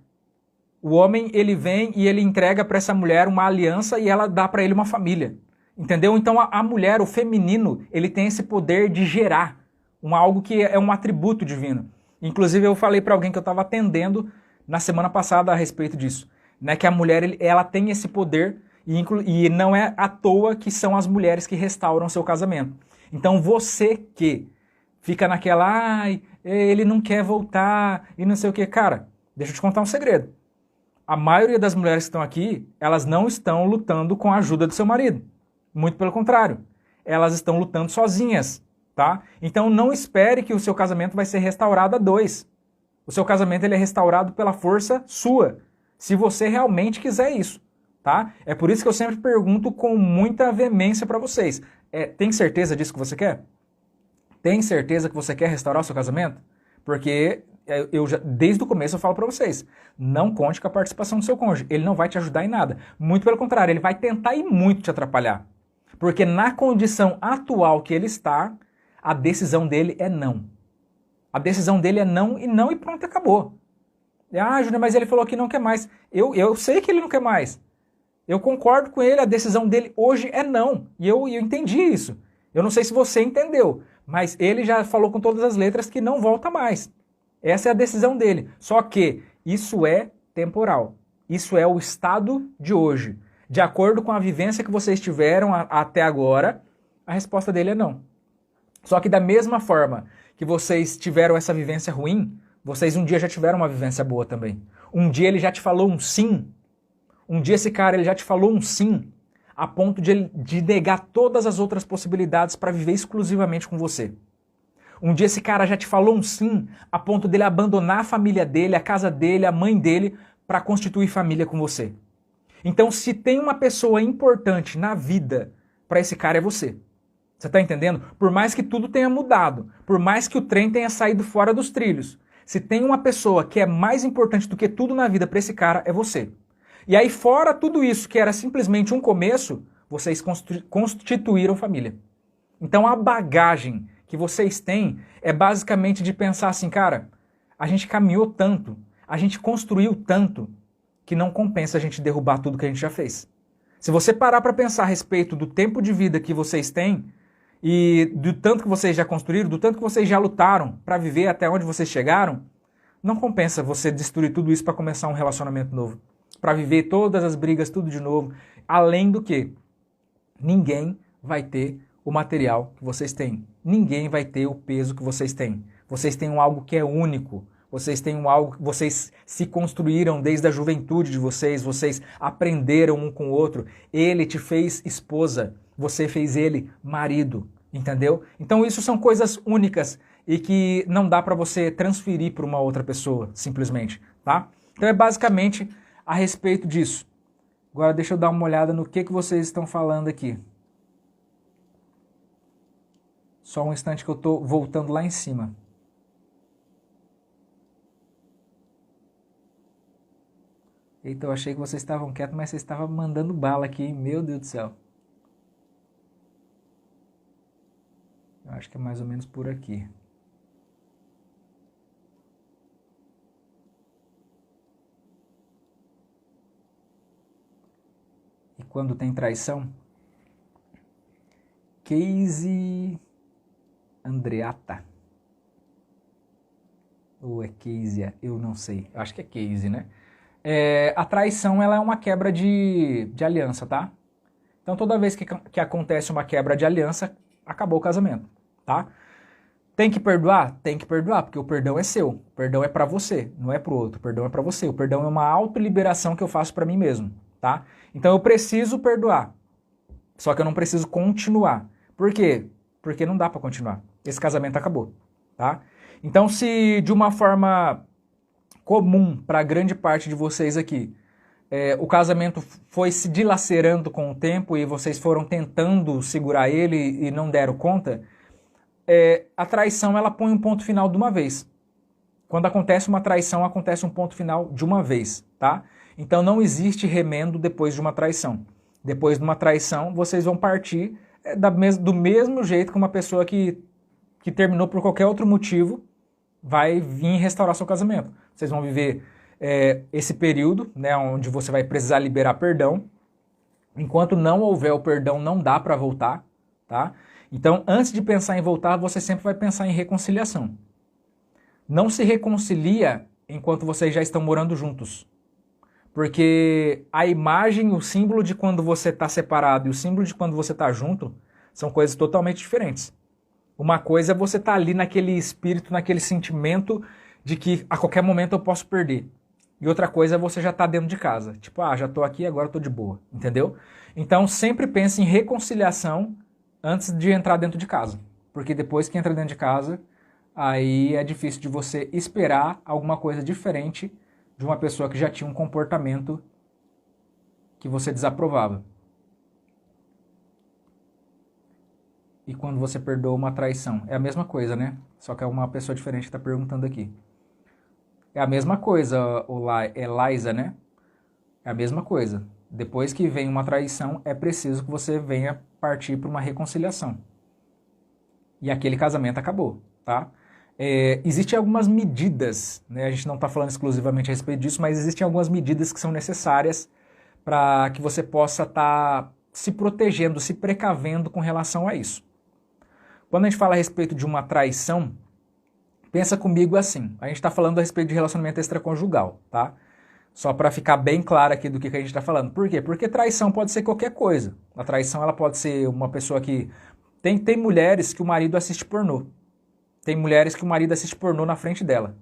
O homem ele vem e ele entrega para essa mulher uma aliança e ela dá para ele uma família. Entendeu? Então a mulher, o feminino, ele tem esse poder de gerar algo que é um atributo divino. Inclusive eu falei para alguém que eu estava atendendo na semana passada a respeito disso, né? Que a mulher ela tem esse poder e não é à toa que são as mulheres que restauram seu casamento. Então você que fica naquela, ele não quer voltar e não sei o que, cara, deixa eu te contar um segredo. A maioria das mulheres que estão aqui, elas não estão lutando com a ajuda do seu marido. Muito pelo contrário. Elas estão lutando sozinhas, tá? Então não espere que o seu casamento vai ser restaurado a dois. O seu casamento ele é restaurado pela força sua, se você realmente quiser isso, tá? É por isso que eu sempre pergunto com muita veemência para vocês. Tem certeza disso que você quer? Tem certeza que você quer restaurar o seu casamento? Porque desde o começo eu falo para vocês, não conte com a participação do seu cônjuge, ele não vai te ajudar em nada. Muito pelo contrário, ele vai tentar e muito te atrapalhar. Porque na condição atual que ele está, a decisão dele é não. A decisão dele é não e pronto, acabou. Júnior, mas ele falou que não quer mais. Eu sei que ele não quer mais. Eu concordo com ele, a decisão dele hoje é não. E eu entendi isso. Eu não sei se você entendeu, mas ele já falou com todas as letras que não volta mais. Essa é a decisão dele. Só que isso é temporal. Isso é o estado de hoje. De acordo com a vivência que vocês tiveram até agora, a resposta dele é não. Só que da mesma forma que vocês tiveram essa vivência ruim, vocês um dia já tiveram uma vivência boa também. Um dia ele já te falou um sim. Um dia esse cara ele já te falou um sim, a ponto de negar todas as outras possibilidades para viver exclusivamente com você. Um dia esse cara já te falou um sim, a ponto dele abandonar a família dele, a casa dele, a mãe dele, para constituir família com você. Então, se tem uma pessoa importante na vida para esse cara, é você. Você está entendendo? Por mais que tudo tenha mudado, por mais que o trem tenha saído fora dos trilhos, se tem uma pessoa que é mais importante do que tudo na vida para esse cara, é você. E aí, fora tudo isso, que era simplesmente um começo, vocês constituíram família. Então, a bagagem que vocês têm é basicamente de pensar assim, cara, a gente caminhou tanto, a gente construiu tanto, que não compensa a gente derrubar tudo que a gente já fez. Se você parar para pensar a respeito do tempo de vida que vocês têm e do tanto que vocês já construíram, do tanto que vocês já lutaram para viver até onde vocês chegaram, não compensa você destruir tudo isso para começar um relacionamento novo, para viver todas as brigas, tudo de novo. Além do que, ninguém vai ter o material que vocês têm. Ninguém vai ter o peso que vocês têm. Vocês têm algo que é único. Vocês têm algo que vocês se construíram desde a juventude de vocês. Vocês aprenderam um com o outro. Ele te fez esposa. Você fez ele marido. Entendeu? Então isso são coisas únicas e que não dá para você transferir para uma outra pessoa, simplesmente, tá? Então é basicamente a respeito disso. Agora deixa eu dar uma olhada no que vocês estão falando aqui. Só um instante que eu estou voltando lá em cima. Eita, eu achei que vocês estavam quietos, mas vocês estavam mandando bala aqui, hein? Meu Deus do céu. acho que é mais ou menos por aqui. E quando tem traição? Casey Andreata. Ou é Keisia? Eu não sei. Eu acho que é Casey, né? A traição, ela é uma quebra de aliança, tá? Então toda vez que acontece uma quebra de aliança, acabou o casamento, tá? Tem que perdoar? Tem que perdoar, porque o perdão é seu. O perdão é pra você, não é pro outro. O perdão é pra você. O perdão é uma autoliberação que eu faço pra mim mesmo, tá? Então eu preciso perdoar. Só que eu não preciso continuar. Por quê? Porque não dá pra continuar. Esse casamento acabou, tá? Então se de uma forma comum pra grande parte de vocês aqui, o casamento foi se dilacerando com o tempo e vocês foram tentando segurar ele e não deram conta, a traição ela põe um ponto final de uma vez. Quando acontece uma traição, acontece um ponto final de uma vez, tá? Então não existe remendo depois de uma traição. Depois de uma traição, vocês vão partir do mesmo jeito que uma pessoa que terminou por qualquer outro motivo vai vir restaurar seu casamento. Vocês vão viver esse período, né, onde você vai precisar liberar perdão. Enquanto não houver o perdão, não dá para voltar, tá? Então, antes de pensar em voltar, você sempre vai pensar em reconciliação. Não se reconcilia enquanto vocês já estão morando juntos. Porque a imagem, o símbolo de quando você está separado e o símbolo de quando você está junto são coisas totalmente diferentes. Uma coisa é você estar ali naquele espírito, naquele sentimento de que a qualquer momento eu posso perder. E outra coisa é você já estar dentro de casa. Tipo, já estou aqui, agora estou de boa. Entendeu? Então sempre pense em reconciliação antes de entrar dentro de casa. Porque depois que entra dentro de casa, aí é difícil de você esperar alguma coisa diferente de uma pessoa que já tinha um comportamento que você desaprovava. E quando você perdoa uma traição? É a mesma coisa, né? Só que é uma pessoa diferente que está perguntando aqui. É a mesma coisa, Eliza, né? É a mesma coisa. Depois que vem uma traição, é preciso que você venha partir para uma reconciliação. E aquele casamento acabou, tá? Existem algumas medidas, né? A gente não está falando exclusivamente a respeito disso, mas existem algumas medidas que são necessárias para que você possa estar se protegendo, se precavendo com relação a isso. Quando a gente fala a respeito de uma traição, pensa comigo assim, a gente está falando a respeito de relacionamento extraconjugal, tá? Só para ficar bem claro aqui do que a gente está falando. Por quê? Porque traição pode ser qualquer coisa. A traição ela pode ser uma pessoa que... Tem mulheres que o marido assiste pornô. Tem mulheres que o marido assiste pornô na frente dela.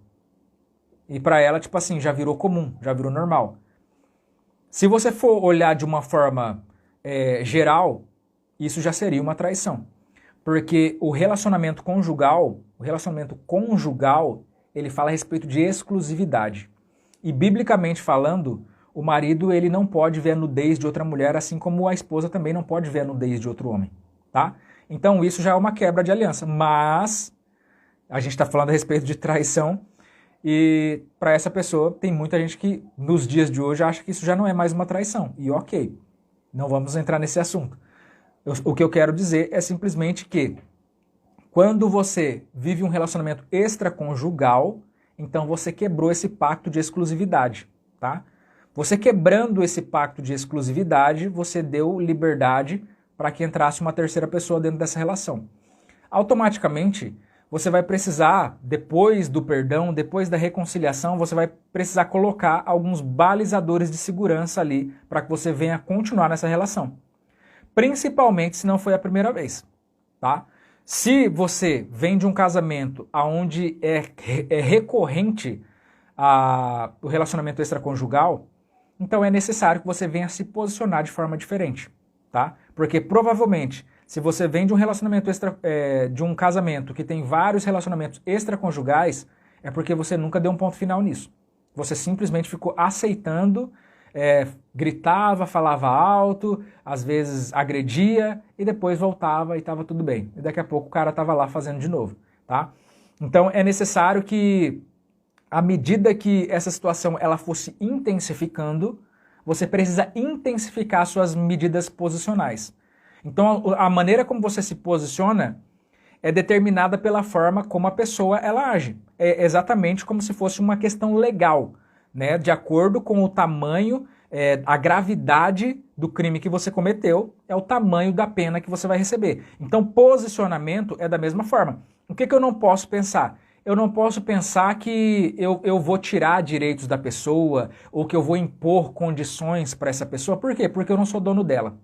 E para ela, tipo assim, já virou comum, já virou normal. Se você for olhar de uma forma geral, isso já seria uma traição. Porque o relacionamento conjugal, ele fala a respeito de exclusividade. E biblicamente falando, o marido ele não pode ver a nudez de outra mulher, assim como a esposa também não pode ver a nudez de outro homem, tá? Então isso já é uma quebra de aliança, mas a gente está falando a respeito de traição e para essa pessoa tem muita gente que nos dias de hoje acha que isso já não é mais uma traição. E ok, não vamos entrar nesse assunto. O que eu quero dizer é simplesmente que quando você vive um relacionamento extraconjugal, então você quebrou esse pacto de exclusividade, tá? Você quebrando esse pacto de exclusividade, você deu liberdade para que entrasse uma terceira pessoa dentro dessa relação. Automaticamente, você vai precisar, depois do perdão, depois da reconciliação, você vai precisar colocar alguns balizadores de segurança ali para que você venha continuar nessa relação. Principalmente se não foi a primeira vez, tá? Se você vem de um casamento onde é recorrente o relacionamento extraconjugal, então é necessário que você venha se posicionar de forma diferente, tá? Porque provavelmente, se você vem de um relacionamento de um casamento que tem vários relacionamentos extraconjugais, é porque você nunca deu um ponto final nisso. Você simplesmente ficou aceitando, gritava, falava alto, às vezes agredia e depois voltava e estava tudo bem. E daqui a pouco o cara estava lá fazendo de novo, tá? Então é necessário que, à medida que essa situação ela fosse intensificando, você precisa intensificar suas medidas posicionais. Então a maneira como você se posiciona é determinada pela forma como a pessoa ela age. É exatamente como se fosse uma questão legal, né? De acordo com o tamanho, a gravidade do crime que você cometeu, é o tamanho da pena que você vai receber. Então, posicionamento é da mesma forma. O que eu não posso pensar? Eu não posso pensar que eu vou tirar direitos da pessoa ou que eu vou impor condições para essa pessoa. Por quê? Porque eu não sou dono dela,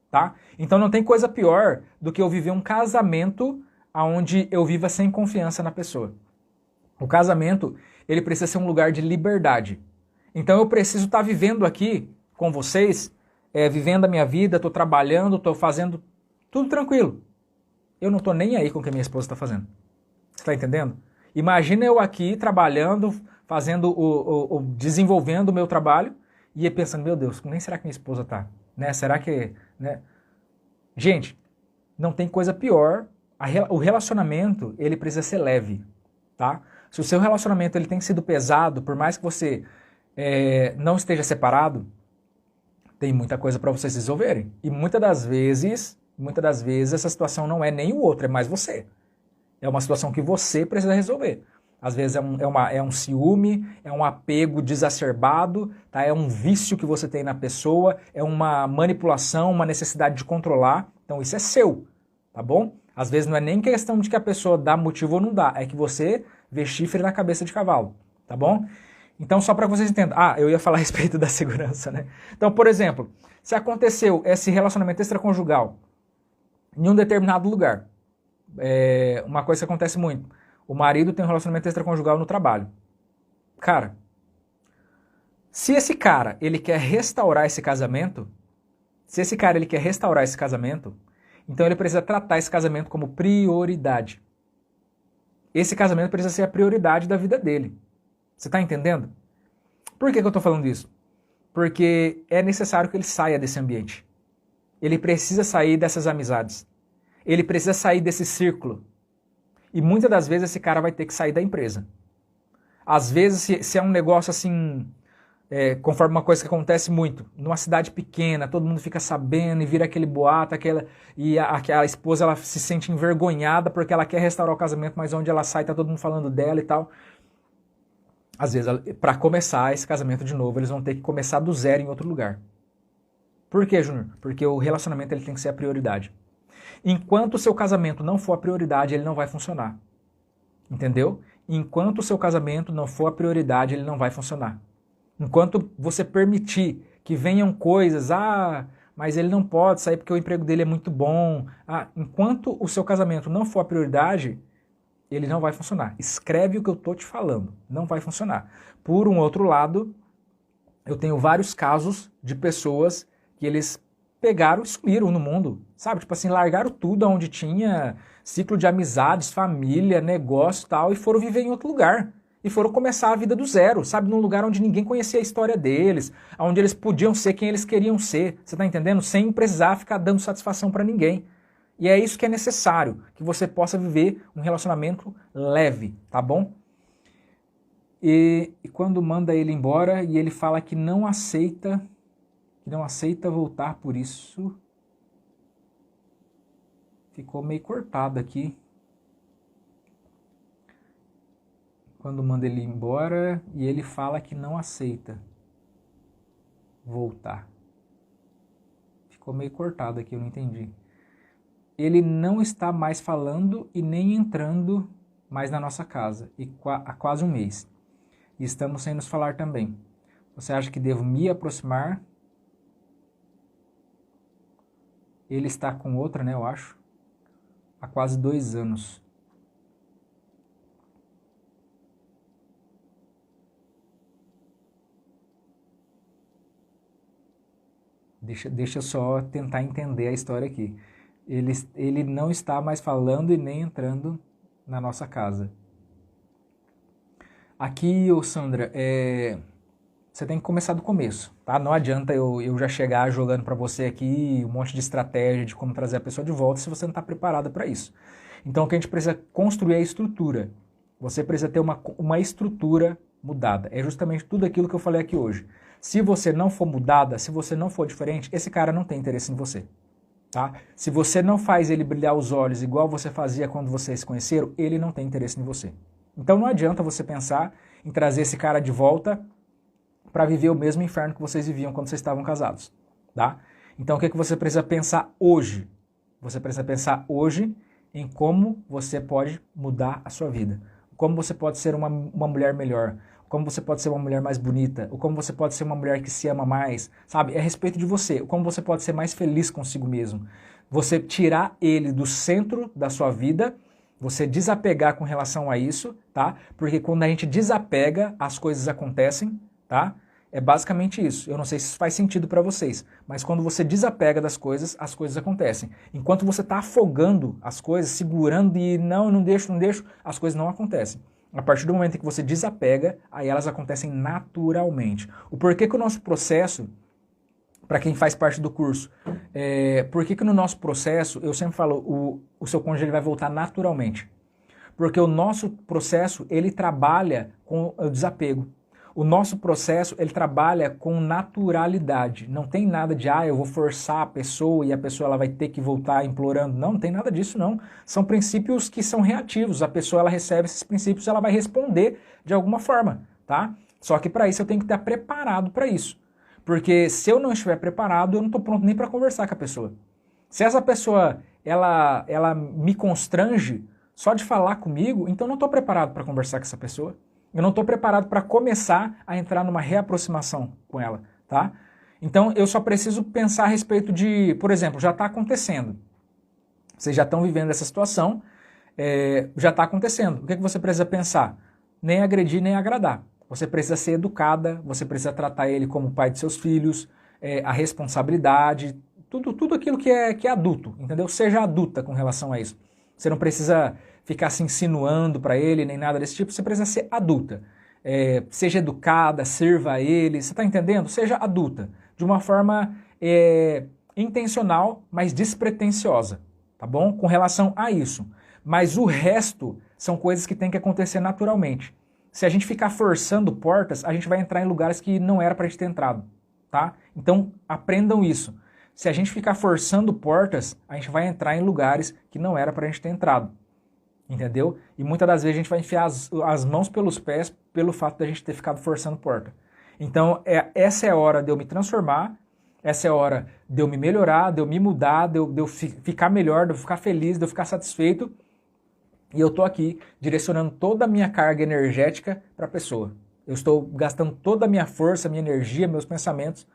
tá? Então não tem coisa pior do que eu viver um casamento onde eu viva sem confiança na pessoa. O casamento, ele precisa ser um lugar de liberdade. Então eu preciso estar vivendo aqui com vocês, vivendo a minha vida, estou trabalhando, estou fazendo tudo tranquilo. Eu não estou nem aí com o que a minha esposa está fazendo. Você está entendendo? Imagina eu aqui trabalhando, fazendo desenvolvendo o meu trabalho e pensando, meu Deus, nem será que minha esposa tá? Né? Será que... Né? Gente, não tem coisa pior. O relacionamento, ele precisa ser leve, tá? Se o seu relacionamento ele tem sido pesado, por mais que você não esteja separado, tem muita coisa para vocês resolverem. E muitas das vezes, essa situação não é nem o outro, é mais você. É uma situação que você precisa resolver. Às vezes é um ciúme, é um apego desacerbado, tá? É um vício que você tem na pessoa, é uma manipulação, uma necessidade de controlar. Então isso é seu, tá bom? Às vezes não é nem questão de que a pessoa dá motivo ou não dá, é que você vê chifre na cabeça de cavalo, tá bom? Então só para que vocês entendam. Eu ia falar a respeito da segurança, né? Então, por exemplo, se aconteceu esse relacionamento extraconjugal em um determinado lugar, uma coisa que acontece muito. O marido tem um relacionamento extraconjugal no trabalho. Cara, se esse cara ele quer restaurar esse casamento, então ele precisa tratar esse casamento como prioridade. Esse casamento precisa ser a prioridade da vida dele. Você está entendendo? Por que eu estou falando isso? Porque é necessário que ele saia desse ambiente. Ele precisa sair dessas amizades. Ele precisa sair desse círculo. E muitas das vezes esse cara vai ter que sair da empresa. Às vezes, se é um negócio assim, conforme uma coisa que acontece muito, numa cidade pequena, todo mundo fica sabendo e vira aquele boato, e a esposa ela se sente envergonhada porque ela quer restaurar o casamento, mas onde ela sai tá todo mundo falando dela e tal. Às vezes, para começar esse casamento de novo, eles vão ter que começar do zero em outro lugar. Por quê, Júnior? Porque o relacionamento ele tem que ser a prioridade. Enquanto o seu casamento não for a prioridade, ele não vai funcionar. Entendeu? Enquanto o seu casamento não for a prioridade, ele não vai funcionar. Enquanto você permitir que venham coisas, mas ele não pode sair porque o emprego dele é muito bom. Enquanto o seu casamento não for a prioridade, ele não vai funcionar. Escreve o que eu estou te falando. Não vai funcionar. Por um outro lado, eu tenho vários casos de pessoas que eles pegaram e sumiram no mundo, sabe? Tipo assim, largaram tudo onde tinha ciclo de amizades, família, negócio e tal, e foram viver em outro lugar. E foram começar a vida do zero, sabe? Num lugar onde ninguém conhecia a história deles, onde eles podiam ser quem eles queriam ser, você tá entendendo? Sem precisar ficar dando satisfação para ninguém. E é isso que é necessário, que você possa viver um relacionamento leve, tá bom? E quando manda ele embora e ele fala que não aceita voltar por isso, ficou meio cortado aqui. Quando manda ele embora e ele fala que não aceita voltar. Ficou meio cortado aqui, eu não entendi. Ele não está mais falando e nem entrando mais na nossa casa, há quase um mês. E estamos sem nos falar também. Você acha que devo me aproximar? Ele está com outra, né, eu acho, há quase 2 anos. Deixa eu só tentar entender a história aqui. Ele não está mais falando e nem entrando na nossa casa. Aqui, ô Sandra, você tem que começar do começo, tá? Não adianta eu já chegar jogando para você aqui um monte de estratégia de como trazer a pessoa de volta se você não está preparada para isso. Então, o que a gente precisa construir é a estrutura. Você precisa ter uma estrutura mudada. É justamente tudo aquilo que eu falei aqui hoje. Se você não for mudada, se você não for diferente, esse cara não tem interesse em você. tá? Se você não faz ele brilhar os olhos igual você fazia quando vocês se conheceram, ele não tem interesse em você. Então não adianta você pensar em trazer esse cara de volta para viver o mesmo inferno que vocês viviam quando vocês estavam casados, tá? Então o que você precisa pensar hoje? Você precisa pensar hoje em como você pode mudar a sua vida. Como você pode ser uma mulher melhor, como você pode ser uma mulher mais bonita, ou como você pode ser uma mulher que se ama mais, sabe? É a respeito de você, como você pode ser mais feliz consigo mesmo. Você tirar ele do centro da sua vida, você desapegar com relação a isso, tá? Porque quando a gente desapega, as coisas acontecem, tá? É basicamente isso. Eu não sei se isso faz sentido para vocês, mas quando você desapega das coisas, as coisas acontecem. Enquanto você está afogando as coisas, segurando e não deixo, as coisas não acontecem. A partir do momento em que você desapega, aí elas acontecem naturalmente. O porquê que o nosso processo, para quem faz parte do curso, por que no nosso processo, eu sempre falo, o seu cônjuge ele vai voltar naturalmente? Porque o nosso processo, ele trabalha com o desapego. O nosso processo, ele trabalha com naturalidade. Não tem nada de, eu vou forçar a pessoa e a pessoa ela vai ter que voltar implorando. Não tem nada disso, não. São princípios que são reativos. A pessoa, ela recebe esses princípios, ela vai responder de alguma forma, tá? Só que para isso eu tenho que estar preparado para isso. Porque se eu não estiver preparado, eu não estou pronto nem para conversar com a pessoa. Se essa pessoa, ela me constrange só de falar comigo, então eu não estou preparado para conversar com essa pessoa. Eu não estou preparado para começar a entrar numa reaproximação com ela, tá? Então eu só preciso pensar a respeito de, por exemplo, já está acontecendo. Vocês já estão vivendo essa situação, já está acontecendo. O que você precisa pensar? Nem agredir, nem agradar. Você precisa ser educada, você precisa tratar ele como pai de seus filhos, a responsabilidade, tudo aquilo que é adulto, entendeu? Seja adulta com relação a isso. Você não precisa ficar se insinuando para ele, nem nada desse tipo, você precisa ser adulta. Seja educada, sirva a ele, você está entendendo? Seja adulta, de uma forma intencional, mas despretensiosa, tá bom? Com relação a isso. Mas o resto são coisas que tem que acontecer naturalmente. Se a gente ficar forçando portas, a gente vai entrar em lugares que não era para a gente ter entrado, tá? Então, aprendam isso. Se a gente ficar forçando portas, a gente vai entrar em lugares que não era para a gente ter entrado. Entendeu? E muitas das vezes a gente vai enfiar as mãos pelos pés pelo fato de a gente ter ficado forçando porta. Então, essa é a hora de eu me transformar, essa é a hora de eu me melhorar, de eu me mudar, de eu ficar melhor, de eu ficar feliz, de eu ficar satisfeito. E eu estou aqui direcionando toda a minha carga energética para a pessoa. Eu estou gastando toda a minha força, minha energia, meus pensamentos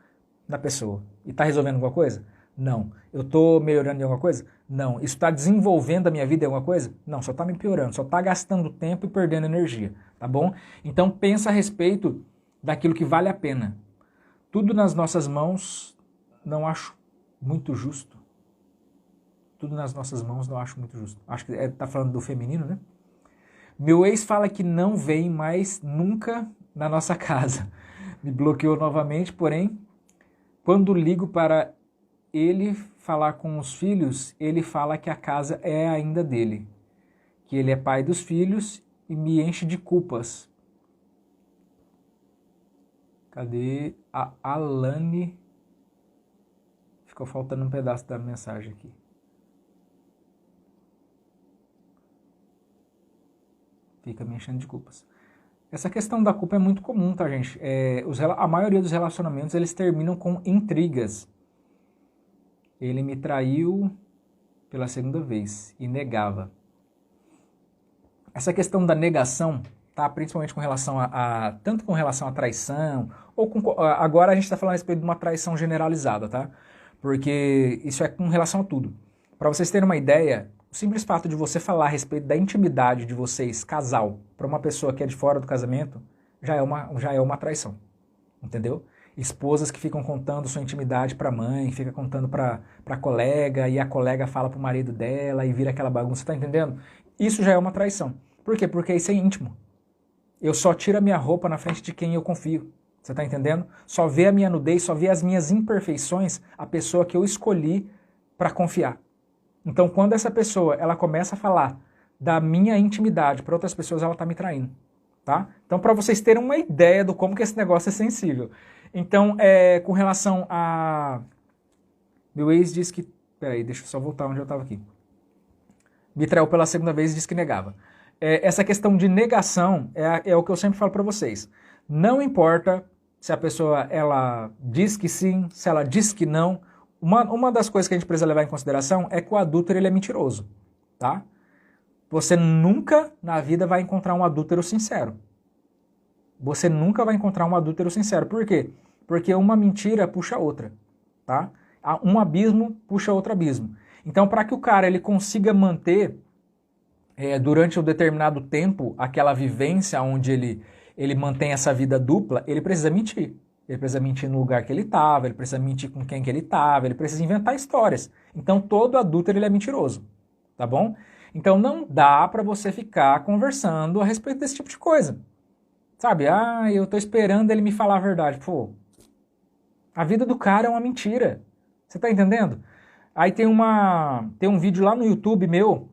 na pessoa. E está resolvendo alguma coisa? Não. Eu estou melhorando em alguma coisa? Não. Isso está desenvolvendo a minha vida em alguma coisa? Não, só está me piorando, só está gastando tempo e perdendo energia, tá bom? Então pensa a respeito daquilo que vale a pena. Tudo nas nossas mãos não acho muito justo. Tudo nas nossas mãos não acho muito justo. Acho que está falando do feminino, né? Meu ex fala que não vem mais nunca na nossa casa. Me bloqueou novamente, porém, quando ligo para ele falar com os filhos, ele fala que a casa é ainda dele, que ele é pai dos filhos e me enche de culpas. Cadê a Alane? Ficou faltando um pedaço da mensagem aqui. Fica me enchendo de culpas. Essa questão da culpa é muito comum, tá, gente? A maioria dos relacionamentos, eles terminam com intrigas. Ele me traiu pela segunda vez e negava. Essa questão da negação, tá? Principalmente com relação tanto com relação à traição, ou agora a gente está falando a respeito de uma traição generalizada, tá? Porque isso é com relação a tudo. Para vocês terem uma ideia, o simples fato de você falar a respeito da intimidade de vocês, casal, para uma pessoa que é de fora do casamento, já é uma traição, entendeu? Esposas que ficam contando sua intimidade para a mãe, fica contando para a colega, e a colega fala para o marido dela, e vira aquela bagunça, tá entendendo? Isso já é uma traição. Por quê? Porque isso é íntimo. Eu só tiro a minha roupa na frente de quem eu confio, você tá entendendo? Só vê a minha nudez, só vê as minhas imperfeições a pessoa que eu escolhi para confiar. Então, quando essa pessoa ela começa a falar da minha intimidade para outras pessoas, ela está me traindo, tá? Então, para vocês terem uma ideia do como que esse negócio é sensível. Então, com relação a... Meu ex diz que Peraí, deixa eu só voltar onde eu estava aqui. Me traiu pela segunda vez e disse que negava. Essa questão de negação é o que eu sempre falo para vocês. Não importa se a pessoa ela diz que sim, se ela diz que não. Uma das coisas que a gente precisa levar em consideração é que o adúltero ele é mentiroso, tá? Você nunca na vida vai encontrar um adúltero sincero. Você nunca vai encontrar um adúltero sincero. Por quê? Porque uma mentira puxa a outra, tá? Um abismo puxa outro abismo. Então, para que o cara ele consiga manter durante um determinado tempo aquela vivência onde ele mantém essa vida dupla, ele precisa mentir. Ele precisa mentir no lugar que ele estava, ele precisa mentir com quem que ele estava, ele precisa inventar histórias. Então, todo adúltero ele é mentiroso, tá bom? Então, não dá para você ficar conversando a respeito desse tipo de coisa. Sabe? Ah, eu tô esperando ele me falar a verdade. Pô, a vida do cara é uma mentira. Você tá entendendo? Aí tem um vídeo lá no YouTube meu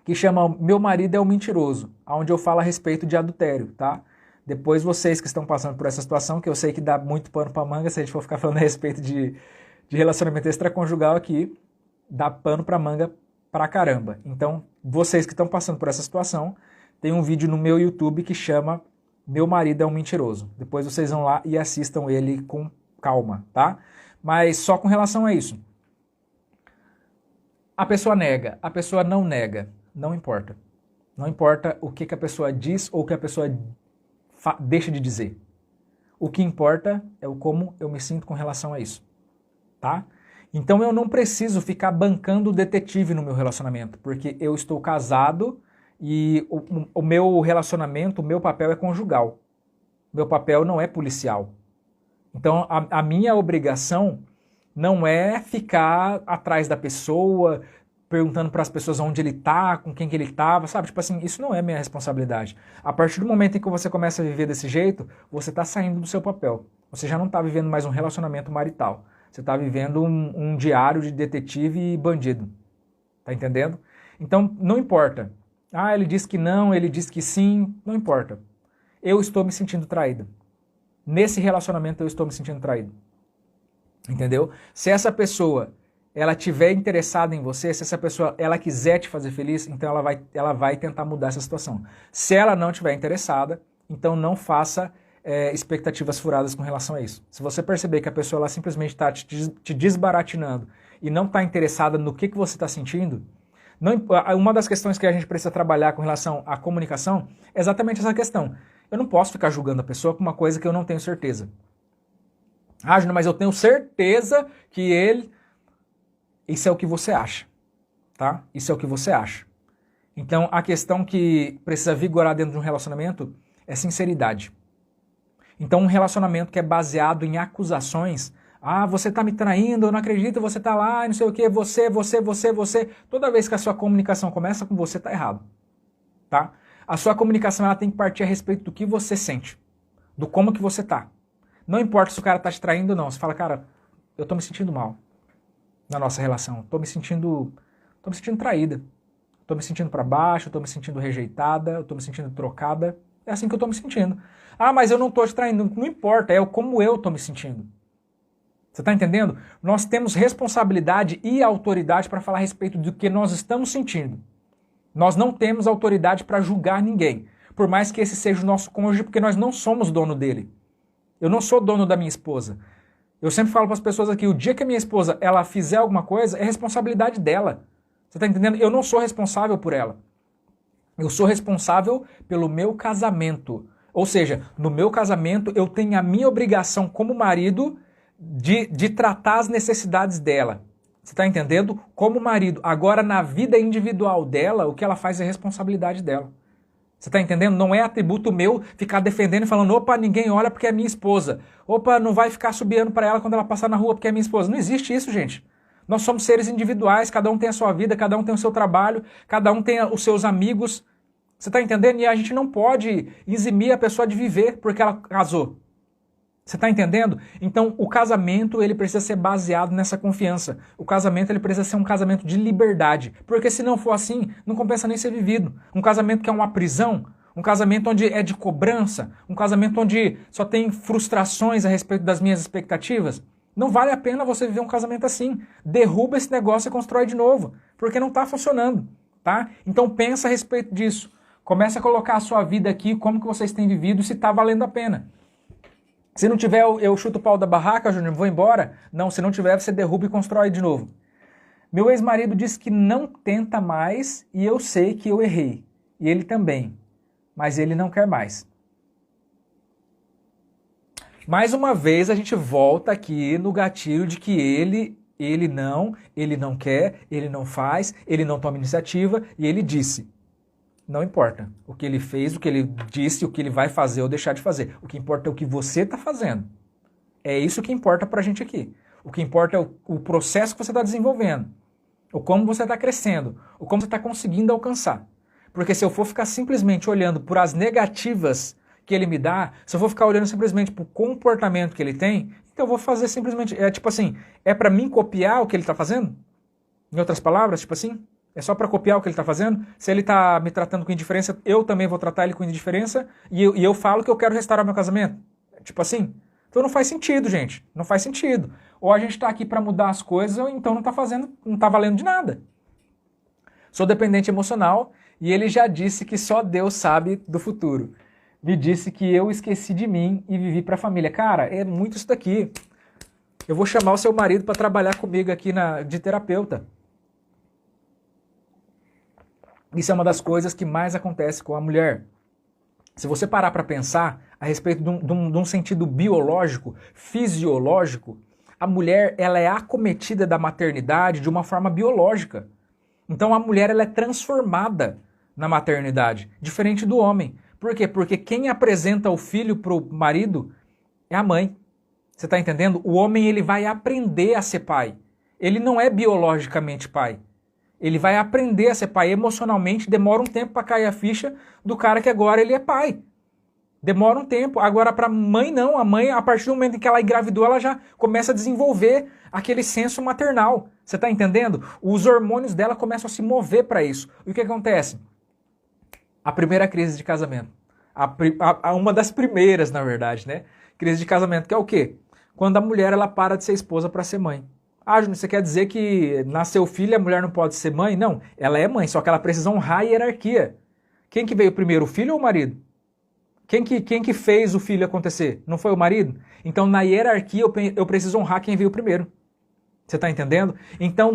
que chama Meu Marido é um Mentiroso, onde eu falo a respeito de adultério, tá? Depois vocês que estão passando por essa situação, que eu sei que dá muito pano pra manga, se a gente for ficar falando a respeito de relacionamento extraconjugal aqui, dá pano pra manga pra caramba. Então, vocês que estão passando por essa situação, tem um vídeo no meu YouTube que chama Meu Marido é um Mentiroso. Depois vocês vão lá e assistam ele com calma, tá? Mas só com relação a isso. A pessoa nega, a pessoa não nega, não importa. Não importa o que a pessoa diz ou o que a pessoa deixa de dizer. O que importa é o como eu me sinto com relação a isso, tá? Então eu não preciso ficar bancando o detetive no meu relacionamento, porque eu estou casado e o meu relacionamento, o meu papel é conjugal. Meu papel não é policial. Então a minha obrigação não é ficar atrás da pessoa, perguntando para as pessoas onde ele tá, com quem que ele estava, sabe? Tipo assim, isso não é minha responsabilidade. A partir do momento em que você começa a viver desse jeito, você está saindo do seu papel. Você já não está vivendo mais um relacionamento marital. Você está vivendo um diário de detetive e bandido. Tá entendendo? Então, não importa. Ah, ele disse que não, ele disse que sim, não importa. Eu estou me sentindo traído. Nesse relacionamento eu estou me sentindo traído. Entendeu? Se essa pessoa ela tiver interessada em você, se essa pessoa ela quiser te fazer feliz, então ela vai tentar mudar essa situação. Se ela não tiver interessada, então não faça expectativas furadas com relação a isso. Se você perceber que a pessoa ela simplesmente está te desbaratinando e não está interessada no que você está sentindo, uma das questões que a gente precisa trabalhar com relação à comunicação é exatamente essa questão. Eu não posso ficar julgando a pessoa por uma coisa que eu não tenho certeza. Ah, Júnior, mas eu tenho certeza que ele... Isso é o que você acha, tá? Isso é o que você acha. Então, a questão que precisa vigorar dentro de um relacionamento é sinceridade. Então, um relacionamento que é baseado em acusações, ah, você tá me traindo, eu não acredito, você tá lá, não sei o quê, você. Toda vez que a sua comunicação começa com você, tá errado, tá? A sua comunicação ela tem que partir a respeito do que você sente, do como que você tá. Não importa se o cara tá te traindo ou não, você fala, cara, eu tô me sentindo mal na nossa relação, tô me sentindo traída, tô me sentindo pra baixo, tô me sentindo rejeitada, eu tô me sentindo trocada, é assim que eu tô me sentindo. Ah, mas eu não tô te traindo, não importa, é como eu tô me sentindo. Você tá entendendo? Nós temos responsabilidade e autoridade para falar a respeito do que nós estamos sentindo. Nós não temos autoridade para julgar ninguém, por mais que esse seja o nosso cônjuge, porque nós não somos dono dele. Eu não sou dono da minha esposa. Eu sempre falo para as pessoas aqui, o dia que a minha esposa ela fizer alguma coisa, é responsabilidade dela. Você está entendendo? Eu não sou responsável por ela. Eu sou responsável pelo meu casamento. Ou seja, no meu casamento eu tenho a minha obrigação como marido de tratar as necessidades dela. Você está entendendo? Como marido. Agora, na vida individual dela, o que ela faz é responsabilidade dela. Você está entendendo? Não é atributo meu ficar defendendo e falando, opa, ninguém olha porque é minha esposa. Opa, não vai ficar subiando para ela quando ela passar na rua porque é minha esposa. Não existe isso, gente. Nós somos seres individuais, cada um tem a sua vida, cada um tem o seu trabalho, cada um tem os seus amigos. Você está entendendo? E a gente não pode eximir a pessoa de viver porque ela casou. Você está entendendo? Então, o casamento ele precisa ser baseado nessa confiança. O casamento ele precisa ser um casamento de liberdade. Porque se não for assim, não compensa nem ser vivido. Um casamento que é uma prisão, um casamento onde é de cobrança, um casamento onde só tem frustrações a respeito das minhas expectativas, Não vale a pena você viver um casamento assim. Derruba esse negócio e constrói de novo, porque não está funcionando, tá? Então pensa a respeito disso. Começa a colocar a sua vida aqui, como que vocês têm vivido, se está valendo a pena. Se não tiver, eu chuto o pau da barraca, Júnior, vou embora? Não, se não tiver, você derruba e constrói de novo. Meu ex-marido disse que não tenta mais e eu sei que eu errei. E ele também. Mas ele não quer mais. Mais uma vez a gente volta aqui no gatilho de que ele não quer, ele não faz, ele não toma iniciativa e ele disse. Não importa o que ele fez, o que ele disse, o que ele vai fazer ou deixar de fazer. O que importa é o que você está fazendo. É isso que importa pra gente aqui. O que importa é o processo que você está desenvolvendo. O como você está crescendo. O como você está conseguindo alcançar. Porque se eu for ficar simplesmente olhando por as negativas que ele me dá, se eu for ficar olhando simplesmente para o comportamento que ele tem, então eu vou fazer simplesmente, tipo assim, é para mim copiar o que ele está fazendo? Em outras palavras, tipo assim, é só para copiar o que ele está fazendo? Se ele está me tratando com indiferença, eu também vou tratar ele com indiferença e eu falo que eu quero restaurar meu casamento? Tipo assim? Então não faz sentido, gente. Não faz sentido. Ou a gente está aqui para mudar as coisas, ou então não está valendo de nada. Sou dependente emocional e ele já disse que só Deus sabe do futuro. Me disse que eu esqueci de mim e vivi para a família. Cara, é muito isso daqui. Eu vou chamar o seu marido para trabalhar comigo aqui de terapeuta. Isso é uma das coisas que mais acontece com a mulher. Se você parar para pensar a respeito de um sentido biológico, fisiológico, a mulher ela é acometida da maternidade de uma forma biológica. Então a mulher ela é transformada na maternidade, diferente do homem. Por quê? Porque quem apresenta o filho para o marido é a mãe. Você está entendendo? O homem ele vai aprender a ser pai. Ele não é biologicamente pai. Ele vai aprender a ser pai emocionalmente, demora um tempo para cair a ficha do cara que agora ele é pai. Demora um tempo. Agora para a mãe não. A mãe, a partir do momento em que ela engravidou, ela já começa a desenvolver aquele senso maternal. Você está entendendo? Os hormônios dela começam a se mover para isso. E o que acontece? A primeira crise de casamento. Uma das primeiras, na verdade, né? Crise de casamento, que é o quê? Quando a mulher ela para de ser esposa para ser mãe. Ah, Júnior, você quer dizer que nasceu filho e a mulher não pode ser mãe? Não, ela é mãe, só que ela precisa honrar a hierarquia. Quem que veio primeiro, o filho ou o marido? Quem que fez o filho acontecer? Não foi o marido? Então, na hierarquia, eu preciso honrar quem veio primeiro. Você está entendendo? Então,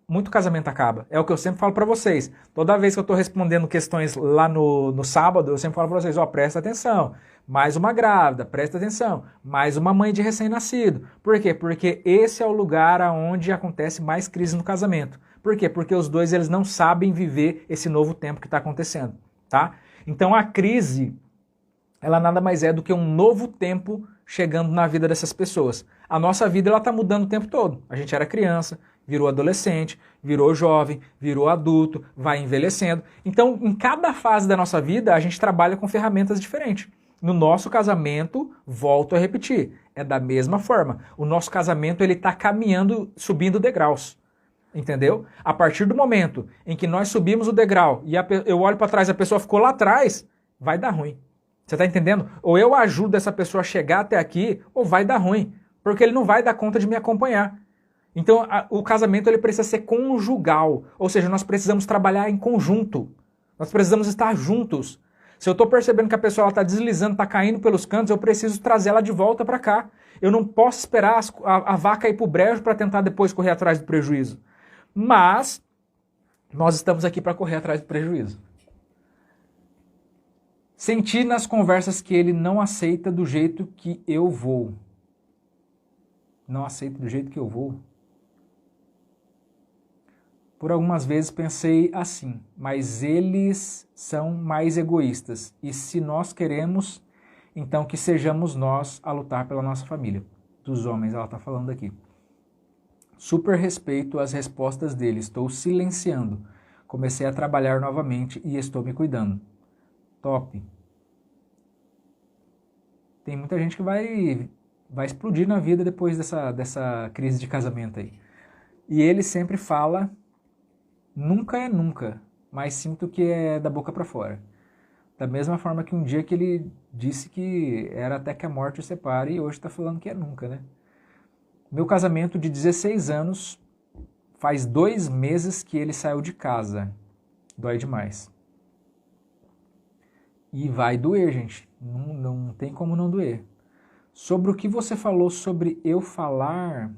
muito casamento acaba. É o que eu sempre falo para vocês. Toda vez que eu estou respondendo questões lá no sábado, eu sempre falo para vocês, presta atenção. Mais uma grávida, presta atenção. Mais uma mãe de recém-nascido. Por quê? Porque esse é o lugar onde acontece mais crise no casamento. Por quê? Porque os dois eles não sabem viver esse novo tempo que está acontecendo. Tá? Então a crise, ela nada mais é do que um novo tempo chegando na vida dessas pessoas. A nossa vida ela está mudando o tempo todo. A gente era criança, virou adolescente, virou jovem, virou adulto, vai envelhecendo. Então, em cada fase da nossa vida, a gente trabalha com ferramentas diferentes. No nosso casamento, volto a repetir, é da mesma forma. O nosso casamento ele está caminhando, subindo degraus. Entendeu? A partir do momento em que nós subimos o degrau e eu olho para trás e a pessoa ficou lá atrás, vai dar ruim. Você está entendendo? Ou eu ajudo essa pessoa a chegar até aqui, ou vai dar ruim. Porque ele não vai dar conta de me acompanhar. Então, o casamento ele precisa ser conjugal. Ou seja, nós precisamos trabalhar em conjunto. Nós precisamos estar juntos. Se eu estou percebendo que a pessoa está deslizando, está caindo pelos cantos, eu preciso trazer ela de volta para cá. Eu não posso esperar a vaca ir para o brejo para tentar depois correr atrás do prejuízo. Mas nós estamos aqui para correr atrás do prejuízo. Senti nas conversas que ele não aceita do jeito que eu vou. Não aceita do jeito que eu vou. Por algumas vezes pensei assim, mas eles são mais egoístas. E se nós queremos, então que sejamos nós a lutar pela nossa família. Dos homens, ela está falando aqui. Super respeito as respostas dele, estou silenciando. Comecei a trabalhar novamente e estou me cuidando. Top. Tem muita gente que vai explodir na vida depois dessa crise de casamento aí. E ele sempre fala, nunca é nunca, mas sinto que é da boca para fora. Da mesma forma que um dia que ele disse que era até que a morte o separe e hoje está falando que é nunca, né? Meu casamento de 16 anos, faz 2 meses que ele saiu de casa. Dói demais. E vai doer, gente. Não tem como não doer. Sobre o que você falou sobre eu falar...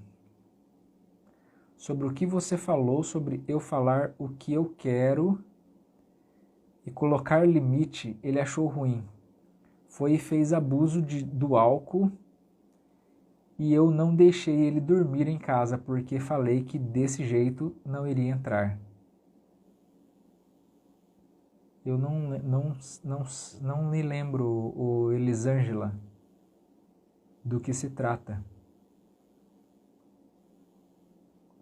Sobre o que você falou sobre eu falar o que eu quero e colocar limite, ele achou ruim. Foi e fez abuso do álcool e eu não deixei ele dormir em casa porque falei que desse jeito não iria entrar. Eu não me lembro, o Elisângela, do que se trata.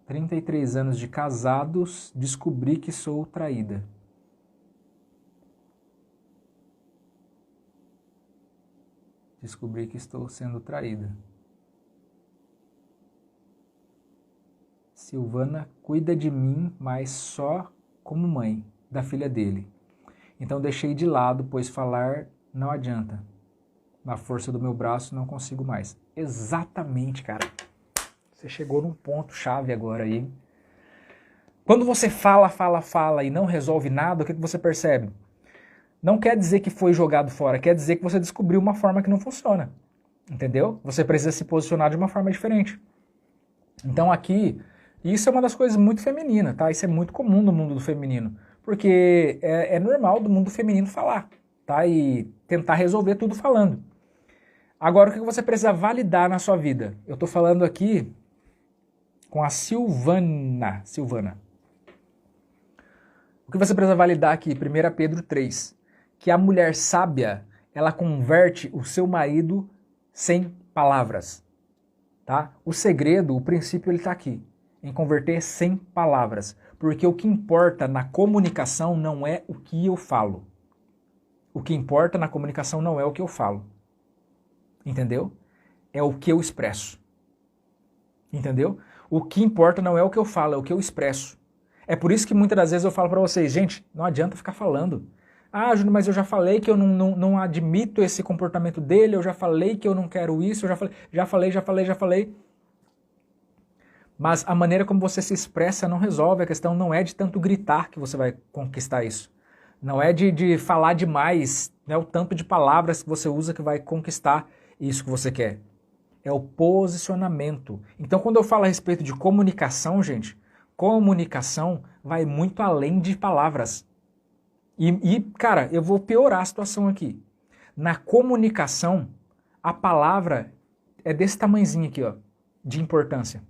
33 anos de casados, descobri que sou traída. Descobri que estou sendo traída. Silvana cuida de mim, mas só como mãe da filha dele. Então deixei de lado, pois falar não adianta. Na força do meu braço não consigo mais. Exatamente, cara. Você chegou num ponto chave agora aí. Quando você fala e não resolve nada, o que você percebe? Não quer dizer que foi jogado fora, quer dizer que você descobriu uma forma que não funciona. Entendeu? Você precisa se posicionar de uma forma diferente. Então aqui, isso é uma das coisas muito femininas, tá? Isso é muito comum no mundo do feminino. Porque é normal do mundo feminino falar, tá? E tentar resolver tudo falando. Agora, o que você precisa validar na sua vida? Eu tô falando aqui com a Silvana. O que você precisa validar aqui? 1 Pedro 3. Que a mulher sábia, ela converte o seu marido sem palavras. Tá? O segredo, o princípio, ele está aqui. Em converter sem palavras. Porque o que importa na comunicação não é o que eu falo. O que importa na comunicação não é o que eu falo. Entendeu? É o que eu expresso. Entendeu? O que importa não é o que eu falo, é o que eu expresso. É por isso que muitas das vezes eu falo para vocês, gente, não adianta ficar falando. Ah, Júnior, mas eu já falei que eu não admito esse comportamento dele, eu já falei que eu não quero isso, eu já falei. Mas a maneira como você se expressa não resolve, a questão não é de tanto gritar que você vai conquistar isso. Não é de falar demais, né, o tanto de palavras que você usa que vai conquistar isso que você quer. É o posicionamento. Então, quando eu falo a respeito de comunicação, gente, comunicação vai muito além de palavras. Cara, eu vou piorar a situação aqui. Na comunicação, a palavra é desse tamanhozinho aqui, ó, de importância.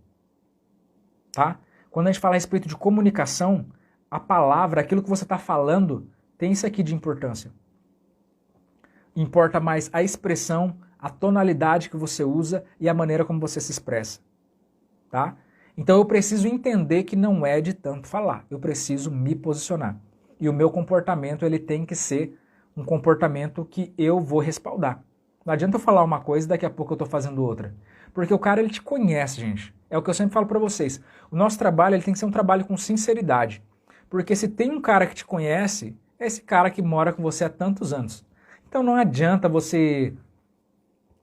Tá? Quando a gente fala a respeito de comunicação, a palavra, aquilo que você está falando, tem isso aqui de importância. Importa mais a expressão, a tonalidade que você usa e a maneira como você se expressa. Tá? Então eu preciso entender que não é de tanto falar, eu preciso me posicionar. E o meu comportamento ele tem que ser um comportamento que eu vou respaldar. Não adianta eu falar uma coisa e daqui a pouco eu estou fazendo outra. Porque o cara ele te conhece, gente. É o que eu sempre falo para vocês. O nosso trabalho ele tem que ser um trabalho com sinceridade. Porque se tem um cara que te conhece, é esse cara que mora com você há tantos anos. Então não adianta você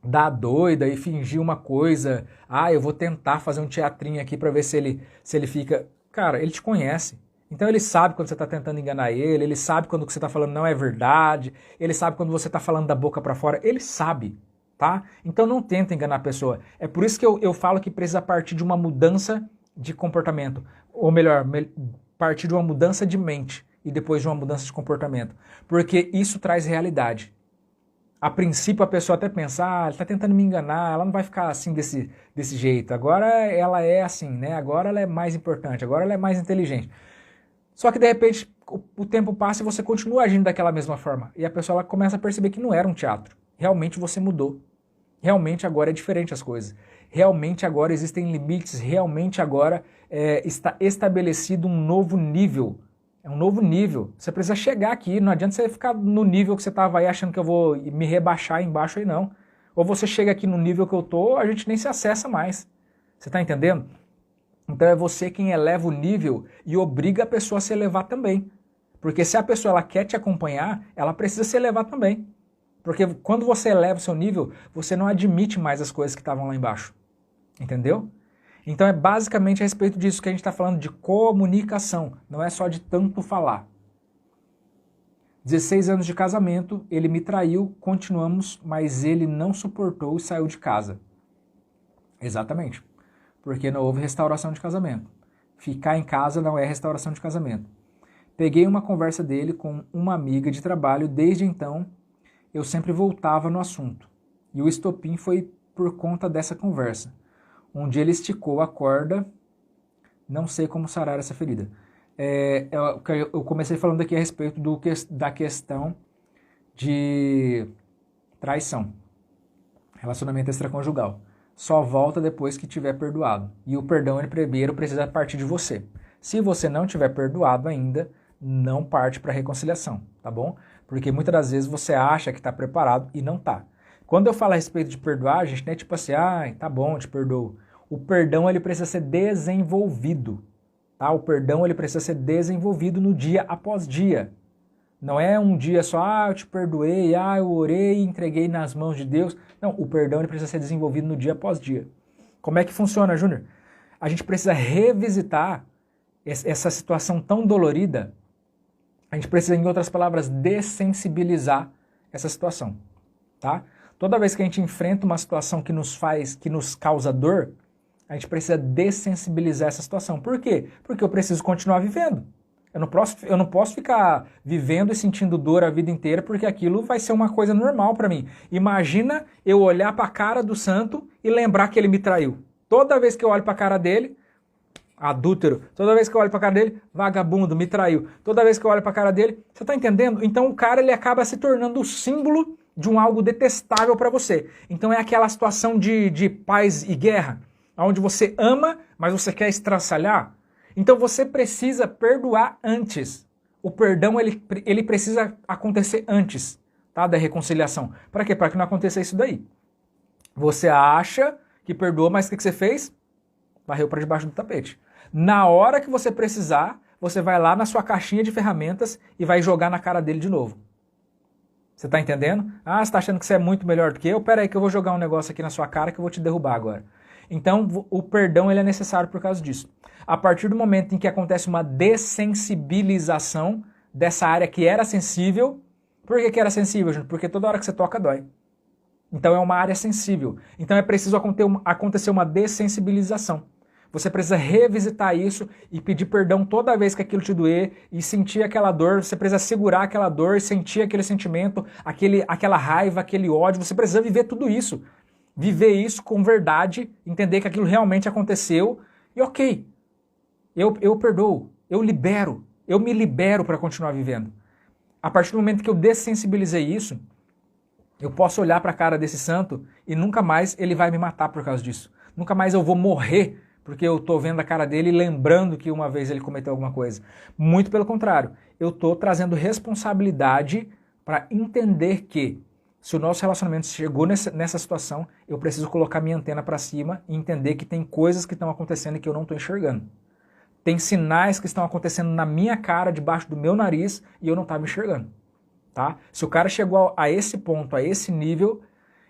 dar doida e fingir uma coisa. Ah, eu vou tentar fazer um teatrinho aqui para ver se ele fica... Cara, ele te conhece. Então ele sabe quando você está tentando enganar ele sabe quando o que você está falando não é verdade, ele sabe quando você está falando da boca para fora, ele sabe, tá? Então não tenta enganar a pessoa. É por isso que eu falo que precisa partir de uma mudança de comportamento, ou melhor, partir de uma mudança de mente e depois de uma mudança de comportamento, porque isso traz realidade. A princípio a pessoa até pensa, ele está tentando me enganar, ela não vai ficar assim desse jeito, agora ela é assim, né? Agora ela é mais importante, agora ela é mais inteligente. Só que de repente o tempo passa e você continua agindo daquela mesma forma. E a pessoa ela começa a perceber que não era um teatro. Realmente você mudou. Realmente agora é diferente as coisas. Realmente agora existem limites. Realmente agora está estabelecido um novo nível. É um novo nível. Você precisa chegar aqui. Não adianta você ficar no nível que você estava aí achando que eu vou me rebaixar embaixo aí não. Ou você chega aqui no nível que eu tô, a gente nem se acessa mais. Você está entendendo? Então é você quem eleva o nível e obriga a pessoa a se elevar também. Porque se a pessoa ela quer te acompanhar, ela precisa se elevar também. Porque quando você eleva o seu nível, você não admite mais as coisas que estavam lá embaixo. Entendeu? Então é basicamente a respeito disso que a gente está falando de comunicação, não é só de tanto falar. 16 anos de casamento, ele me traiu, continuamos, mas ele não suportou e saiu de casa. Exatamente, porque não houve restauração de casamento. Ficar em casa não é restauração de casamento. Peguei uma conversa dele com uma amiga de trabalho, desde então eu sempre voltava no assunto. E o estopim foi por conta dessa conversa, onde ele esticou a corda, não sei como sarar essa ferida. Eu comecei falando aqui a respeito da questão de traição, relacionamento extraconjugal. Só volta depois que tiver perdoado. E o perdão, ele primeiro precisa partir de você. Se você não tiver perdoado ainda, não parte para a reconciliação, tá bom? Porque muitas das vezes você acha que está preparado e não está. Quando eu falo a respeito de perdoar, gente, não é tipo assim, tá bom, te perdoo. O perdão, ele precisa ser desenvolvido. Tá? O perdão, ele precisa ser desenvolvido no dia após dia. Não é um dia só, eu te perdoei, eu orei e entreguei nas mãos de Deus. Não, o perdão, ele precisa ser desenvolvido no dia após dia. Como é que funciona, Júnior? A gente precisa revisitar essa situação tão dolorida. A gente precisa, em outras palavras, dessensibilizar essa situação. Tá? Toda vez que a gente enfrenta uma situação que nos causa dor, a gente precisa dessensibilizar essa situação. Por quê? Porque eu preciso continuar vivendo. Eu não posso ficar vivendo e sentindo dor a vida inteira, porque aquilo vai ser uma coisa normal para mim. Imagina eu olhar para a cara do santo e lembrar que ele me traiu. Toda vez que eu olho para a cara dele, adúltero. Toda vez que eu olho para a cara dele, vagabundo, me traiu. Toda vez que eu olho para a cara dele, você está entendendo? Então o cara, ele acaba se tornando o símbolo de um algo detestável para você. Então é aquela situação de paz e guerra, onde você ama, mas você quer estraçalhar. Então você precisa perdoar antes. O perdão, ele precisa acontecer antes, tá, da reconciliação. Para quê? Para que não aconteça isso daí. Você acha que perdoou, mas o que você fez? Varreu para debaixo do tapete. Na hora que você precisar, você vai lá na sua caixinha de ferramentas e vai jogar na cara dele de novo. Você está entendendo? Você está achando que você é muito melhor do que eu? Pera aí que eu vou jogar um negócio aqui na sua cara que eu vou te derrubar agora. Então, o perdão, ele é necessário por causa disso. A partir do momento em que acontece uma dessensibilização dessa área que era sensível. Por que era sensível, gente? Porque toda hora que você toca, dói. Então é uma área sensível. Então é preciso acontecer uma dessensibilização. Você precisa revisitar isso e pedir perdão toda vez que aquilo te doer e sentir aquela dor. Você precisa segurar aquela dor, sentir aquele sentimento, aquela raiva, aquele ódio. Você precisa viver tudo isso. Viver isso com verdade, entender que aquilo realmente aconteceu e ok, eu perdoo, eu me libero para continuar vivendo. A partir do momento que eu dessensibilizei isso, eu posso olhar para a cara desse santo e nunca mais ele vai me matar por causa disso. Nunca mais eu vou morrer porque eu estou vendo a cara dele e lembrando que uma vez ele cometeu alguma coisa. Muito pelo contrário, eu estou trazendo responsabilidade para entender que se o nosso relacionamento chegou nessa situação, eu preciso colocar minha antena para cima e entender que tem coisas que estão acontecendo e que eu não estou enxergando. Tem sinais que estão acontecendo na minha cara, debaixo do meu nariz, e eu não estava enxergando. Tá? Se o cara chegou a esse ponto, a esse nível,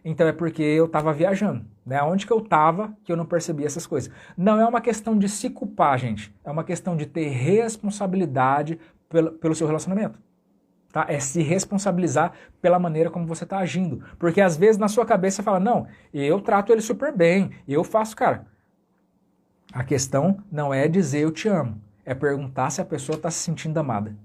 então é porque eu estava viajando. Né? Onde que eu estava que eu não percebia essas coisas? Não é uma questão de se culpar, gente. É uma questão de ter responsabilidade pelo seu relacionamento. Tá? É se responsabilizar pela maneira como você está agindo. Porque às vezes na sua cabeça você fala, não, eu trato ele super bem, eu faço, cara. A questão não é dizer eu te amo, é perguntar se a pessoa está se sentindo amada.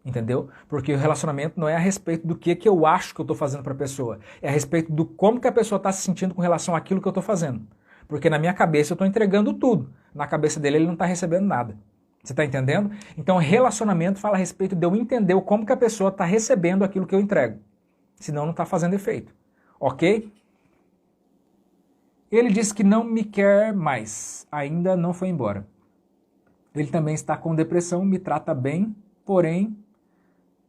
Entendeu? Porque o relacionamento não é a respeito do que eu acho que eu estou fazendo para a pessoa, é a respeito do como que a pessoa está se sentindo com relação àquilo que eu estou fazendo. Porque na minha cabeça eu estou entregando tudo, na cabeça dele ele não está recebendo nada. Você está entendendo? Então relacionamento fala a respeito de eu entender como que a pessoa está recebendo aquilo que eu entrego. Senão não está fazendo efeito. Ok? Ele disse que não me quer mais, ainda não foi embora. Ele também está com depressão, me trata bem, porém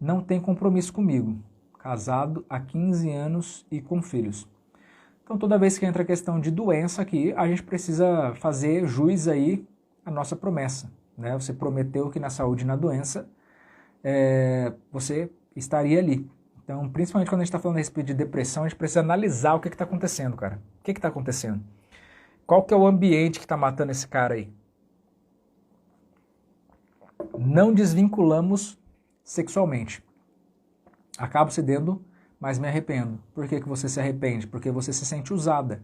não tem compromisso comigo. Casado há 15 anos e com filhos. Então toda vez que entra a questão de doença aqui, a gente precisa fazer jus aí à nossa promessa. Né? Você prometeu que na saúde e na doença você estaria ali. Então, principalmente quando a gente está falando a respeito de depressão, a gente precisa analisar o que está acontecendo, cara. O que está acontecendo? Qual que é o ambiente que está matando esse cara aí? Não desvinculamos sexualmente. Acabo cedendo, mas me arrependo. Por que que você se arrepende? Porque você se sente usada.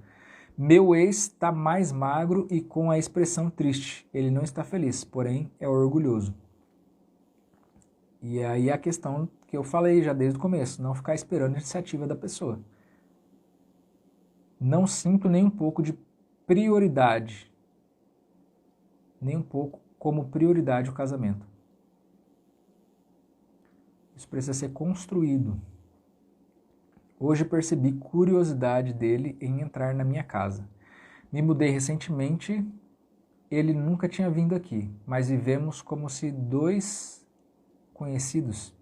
Meu ex está mais magro e com a expressão triste. Ele não está feliz, porém é orgulhoso. E aí a questão que eu falei já desde o começo, não ficar esperando a iniciativa da pessoa. Não sinto nem um pouco de prioridade, nem um pouco como prioridade o casamento. Isso precisa ser construído. Hoje percebi curiosidade dele em entrar na minha casa. Me mudei recentemente, ele nunca tinha vindo aqui, mas vivemos como se dois conhecidos,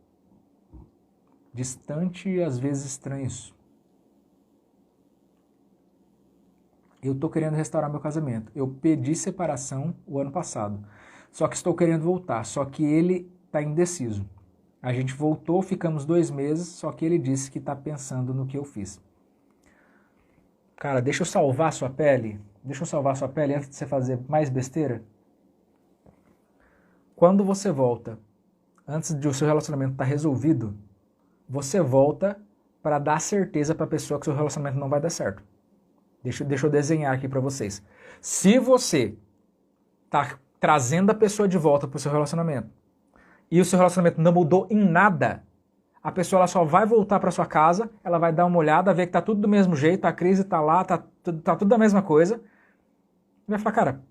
distante e às vezes estranhos. Eu estou querendo restaurar meu casamento. Eu pedi separação o ano passado, só que estou querendo voltar, só que ele está indeciso. A gente voltou, ficamos 2 meses, só que ele disse que está pensando no que eu fiz. Cara, deixa eu salvar sua pele. Deixa eu salvar sua pele antes de você fazer mais besteira. Quando você volta, antes de o seu relacionamento estar resolvido, você volta para dar certeza para a pessoa que o seu relacionamento não vai dar certo. Deixa eu desenhar aqui para vocês. Se você está trazendo a pessoa de volta para o seu relacionamento, e o seu relacionamento não mudou em nada, a pessoa ela só vai voltar para sua casa, ela vai dar uma olhada, ver que tá tudo do mesmo jeito, a crise tá lá, tá tudo da mesma coisa, e vai falar, cara,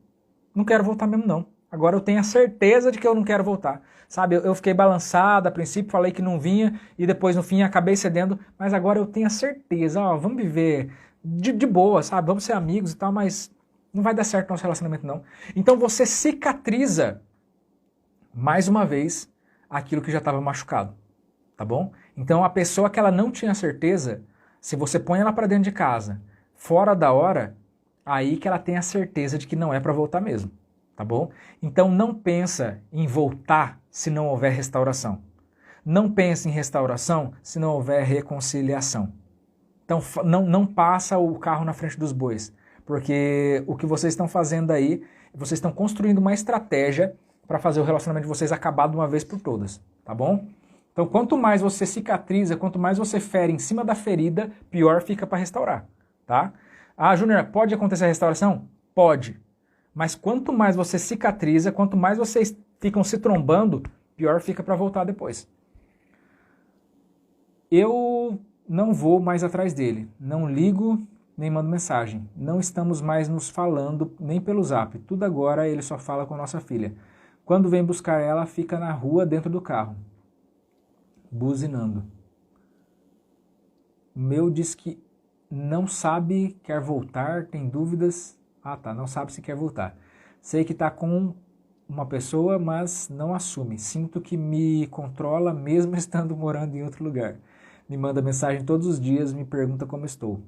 não quero voltar mesmo não. Agora eu tenho a certeza de que eu não quero voltar. Sabe, eu fiquei balançado, a princípio falei que não vinha, e depois no fim acabei cedendo, mas agora eu tenho a certeza, ó, vamos viver de boa, sabe, vamos ser amigos e tal, mas não vai dar certo nosso relacionamento não. Então você cicatriza mais uma vez aquilo que já estava machucado, tá bom? Então a pessoa que ela não tinha certeza, se você põe ela para dentro de casa, fora da hora, aí que ela tem a certeza de que não é para voltar mesmo, tá bom? Então não pensa em voltar se não houver restauração. Não pense em restauração se não houver reconciliação. Então não passa o carro na frente dos bois, porque o que vocês estão fazendo aí, vocês estão construindo uma estratégia para fazer o relacionamento de vocês acabar de uma vez por todas, tá bom? Então, quanto mais você cicatriza, quanto mais você fere em cima da ferida, pior fica para restaurar, tá? Ah, Júnior, pode acontecer a restauração? Pode. Mas quanto mais você cicatriza, quanto mais vocês ficam se trombando, pior fica para voltar depois. Eu não vou mais atrás dele, não ligo nem mando mensagem. Não estamos mais nos falando nem pelo zap. Tudo agora ele só fala com nossa filha. Quando vem buscar ela, fica na rua dentro do carro, buzinando. O meu diz que não sabe, quer voltar, tem dúvidas. Ah tá, não sabe se quer voltar. Sei que está com uma pessoa, mas não assume. Sinto que me controla mesmo estando morando em outro lugar. Me manda mensagem todos os dias, me pergunta como estou.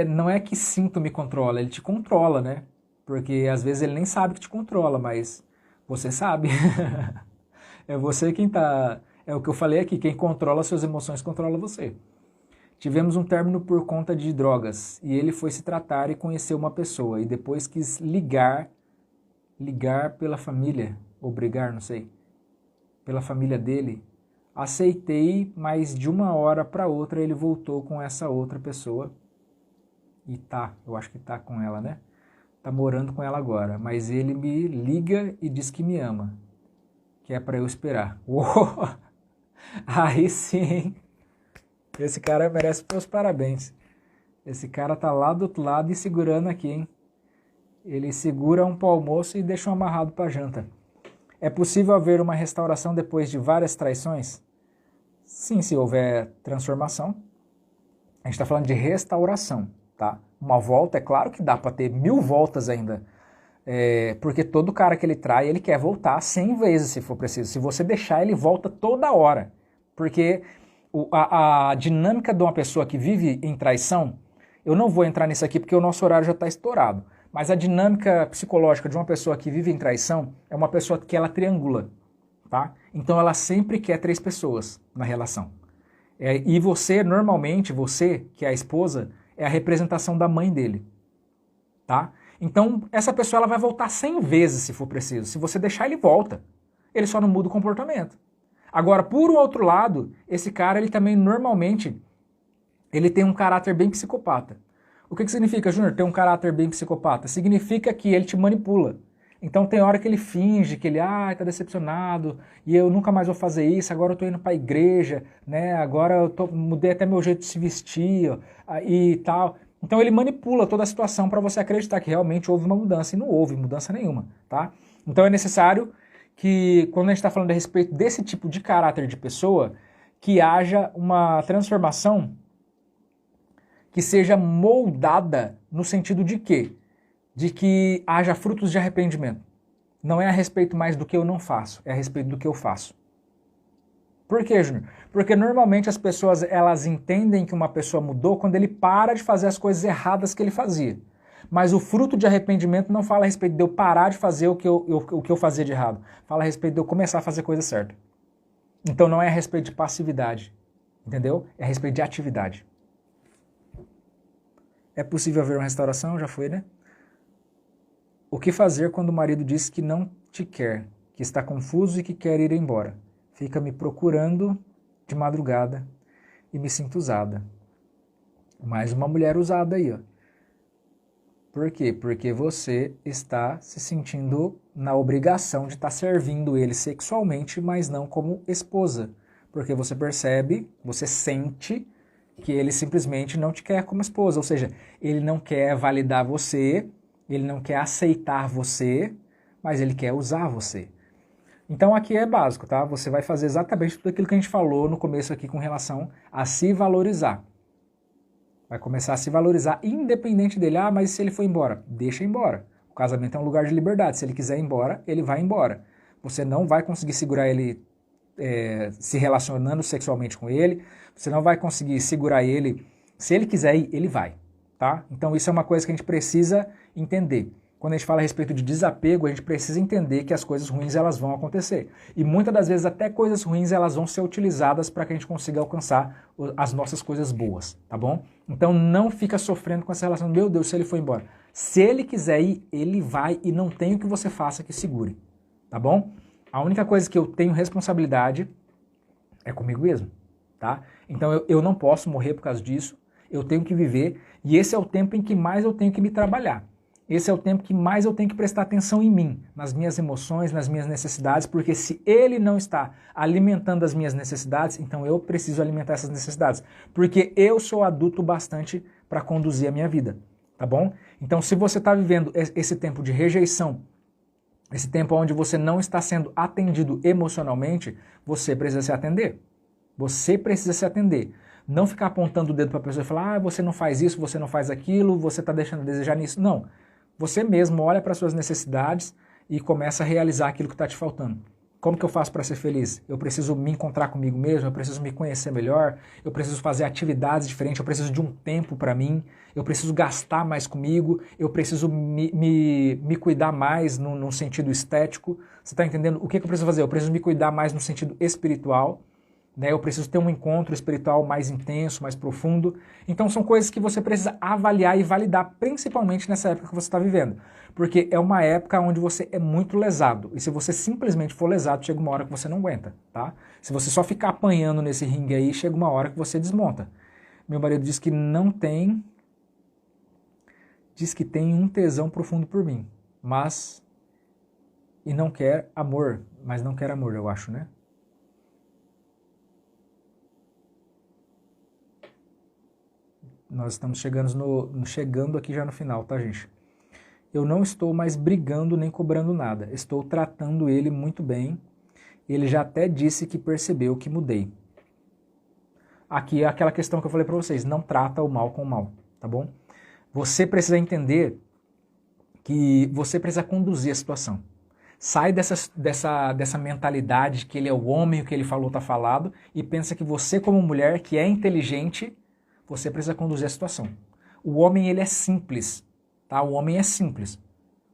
Não é que sinto me controla, ele te controla, né? Porque às vezes ele nem sabe que te controla, mas você sabe. É você quem tá... É o que eu falei aqui, quem controla suas emoções controla você. Tivemos um término por conta de drogas, e ele foi se tratar e conheceu uma pessoa, e depois quis ligar pela família, ou brigar, não sei, pela família dele. Aceitei, mas de uma hora para outra ele voltou com essa outra pessoa, e eu acho que tá com ela, né? Tá morando com ela agora, mas ele me liga e diz que me ama, que é para eu esperar. Uou! Aí sim, esse cara merece meus parabéns. Esse cara tá lá do outro lado e segurando aqui, hein? Ele segura um pro almoço e deixa um amarrado pra janta. É possível haver uma restauração depois de várias traições? Sim, se houver transformação. A gente tá falando de restauração, tá? Uma volta, é claro que dá para ter 1000 voltas ainda, porque todo cara que ele trai, ele quer voltar 100 vezes se for preciso. Se você deixar, ele volta toda hora, porque a dinâmica de uma pessoa que vive em traição, eu não vou entrar nisso aqui porque o nosso horário já está estourado, mas a dinâmica psicológica de uma pessoa que vive em traição é uma pessoa que ela triangula, tá? Então ela sempre quer 3 pessoas na relação. E você, normalmente, você que é a esposa, é a representação da mãe dele, tá? Então, essa pessoa ela vai voltar 100 vezes se for preciso. Se você deixar, ele volta. Ele só não muda o comportamento. Agora, por outro lado, esse cara, ele também normalmente, ele tem um caráter bem psicopata. O que significa, Júnior, ter um caráter bem psicopata? Significa que ele te manipula. Então tem hora que ele finge que ele, tá decepcionado, e eu nunca mais vou fazer isso, agora eu tô indo pra igreja, né, agora mudei até meu jeito de se vestir, e tal. Então ele manipula toda a situação para você acreditar que realmente houve uma mudança, e não houve mudança nenhuma, tá? Então é necessário que, quando a gente está falando a respeito desse tipo de caráter de pessoa, que haja uma transformação que seja moldada no sentido de quê? De que haja frutos de arrependimento. Não é a respeito mais do que eu não faço, é a respeito do que eu faço. Por quê, Júnior? Porque normalmente as pessoas elas entendem que uma pessoa mudou quando ele para de fazer as coisas erradas que ele fazia. Mas o fruto de arrependimento não fala a respeito de eu parar de fazer o que eu fazia de errado. Fala a respeito de eu começar a fazer a coisa certa. Então não é a respeito de passividade, entendeu? É a respeito de atividade. É possível haver uma restauração? Já foi, né? O que fazer quando o marido diz que não te quer, que está confuso e que quer ir embora? Fica me procurando de madrugada e me sinto usada. Mais uma mulher usada aí, ó. Por quê? Porque você está se sentindo na obrigação de estar servindo ele sexualmente, mas não como esposa. Porque você percebe, você sente que ele simplesmente não te quer como esposa. Ou seja, ele não quer validar você, ele não quer aceitar você, mas ele quer usar você. Então aqui é básico, tá? Você vai fazer exatamente tudo aquilo que a gente falou no começo aqui com relação a se valorizar. Vai começar a se valorizar independente dele. Mas se ele for embora, deixa embora. O casamento é um lugar de liberdade. Se ele quiser ir embora, ele vai embora. Você não vai conseguir segurar ele se relacionando sexualmente com ele. Você não vai conseguir segurar ele. Se ele quiser ir, ele vai. Tá? Então isso é uma coisa que a gente precisa entender. Quando a gente fala a respeito de desapego, a gente precisa entender que as coisas ruins elas vão acontecer. E muitas das vezes até coisas ruins elas vão ser utilizadas para que a gente consiga alcançar as nossas coisas boas, tá bom? Então não fica sofrendo com essa relação, meu Deus, se ele for embora. Se ele quiser ir, ele vai e não tem o que você faça que segure, tá bom? A única coisa que eu tenho responsabilidade é comigo mesmo, tá? Então eu não posso morrer por causa disso, eu tenho que viver e esse é o tempo em que mais eu tenho que me trabalhar. Esse é o tempo que mais eu tenho que prestar atenção em mim, nas minhas emoções, nas minhas necessidades, porque se ele não está alimentando as minhas necessidades, então eu preciso alimentar essas necessidades, porque eu sou adulto bastante para conduzir a minha vida, tá bom? Então se você está vivendo esse tempo de rejeição, esse tempo onde você não está sendo atendido emocionalmente, você precisa se atender. Você precisa se atender. Não ficar apontando o dedo para a pessoa e falar, você não faz isso, você não faz aquilo, você está deixando a desejar nisso. Não. Você mesmo olha para suas necessidades e começa a realizar aquilo que está te faltando. Como que eu faço para ser feliz? Eu preciso me encontrar comigo mesmo, eu preciso me conhecer melhor, eu preciso fazer atividades diferentes, eu preciso de um tempo para mim, eu preciso gastar mais comigo, eu preciso me cuidar mais no sentido estético. Você está entendendo? O que eu preciso fazer? Eu preciso me cuidar mais no sentido espiritual. Né, eu preciso ter um encontro espiritual mais intenso, mais profundo. Então são coisas que você precisa avaliar e validar, principalmente nessa época que você está vivendo. Porque é uma época onde você é muito lesado. E se você simplesmente for lesado, chega uma hora que você não aguenta, tá? Se você só ficar apanhando nesse ringue aí, chega uma hora que você desmonta. Meu marido diz que não tem... Diz que tem um tesão profundo por mim. Mas... E não quer amor. Mas não quer amor, eu acho, né? Nós estamos chegando aqui já no final, tá, gente? Eu não estou mais brigando nem cobrando nada. Estou tratando ele muito bem. Ele já até disse que percebeu que mudei. Aqui é aquela questão que eu falei para vocês. Não trata o mal com o mal, tá bom? Você precisa entender que você precisa conduzir a situação. Sai dessa mentalidade que ele é o homem, o que ele falou tá falado, e pensa que você como mulher, que é inteligente... Você precisa conduzir a situação. O homem, ele é simples, tá? O homem é simples.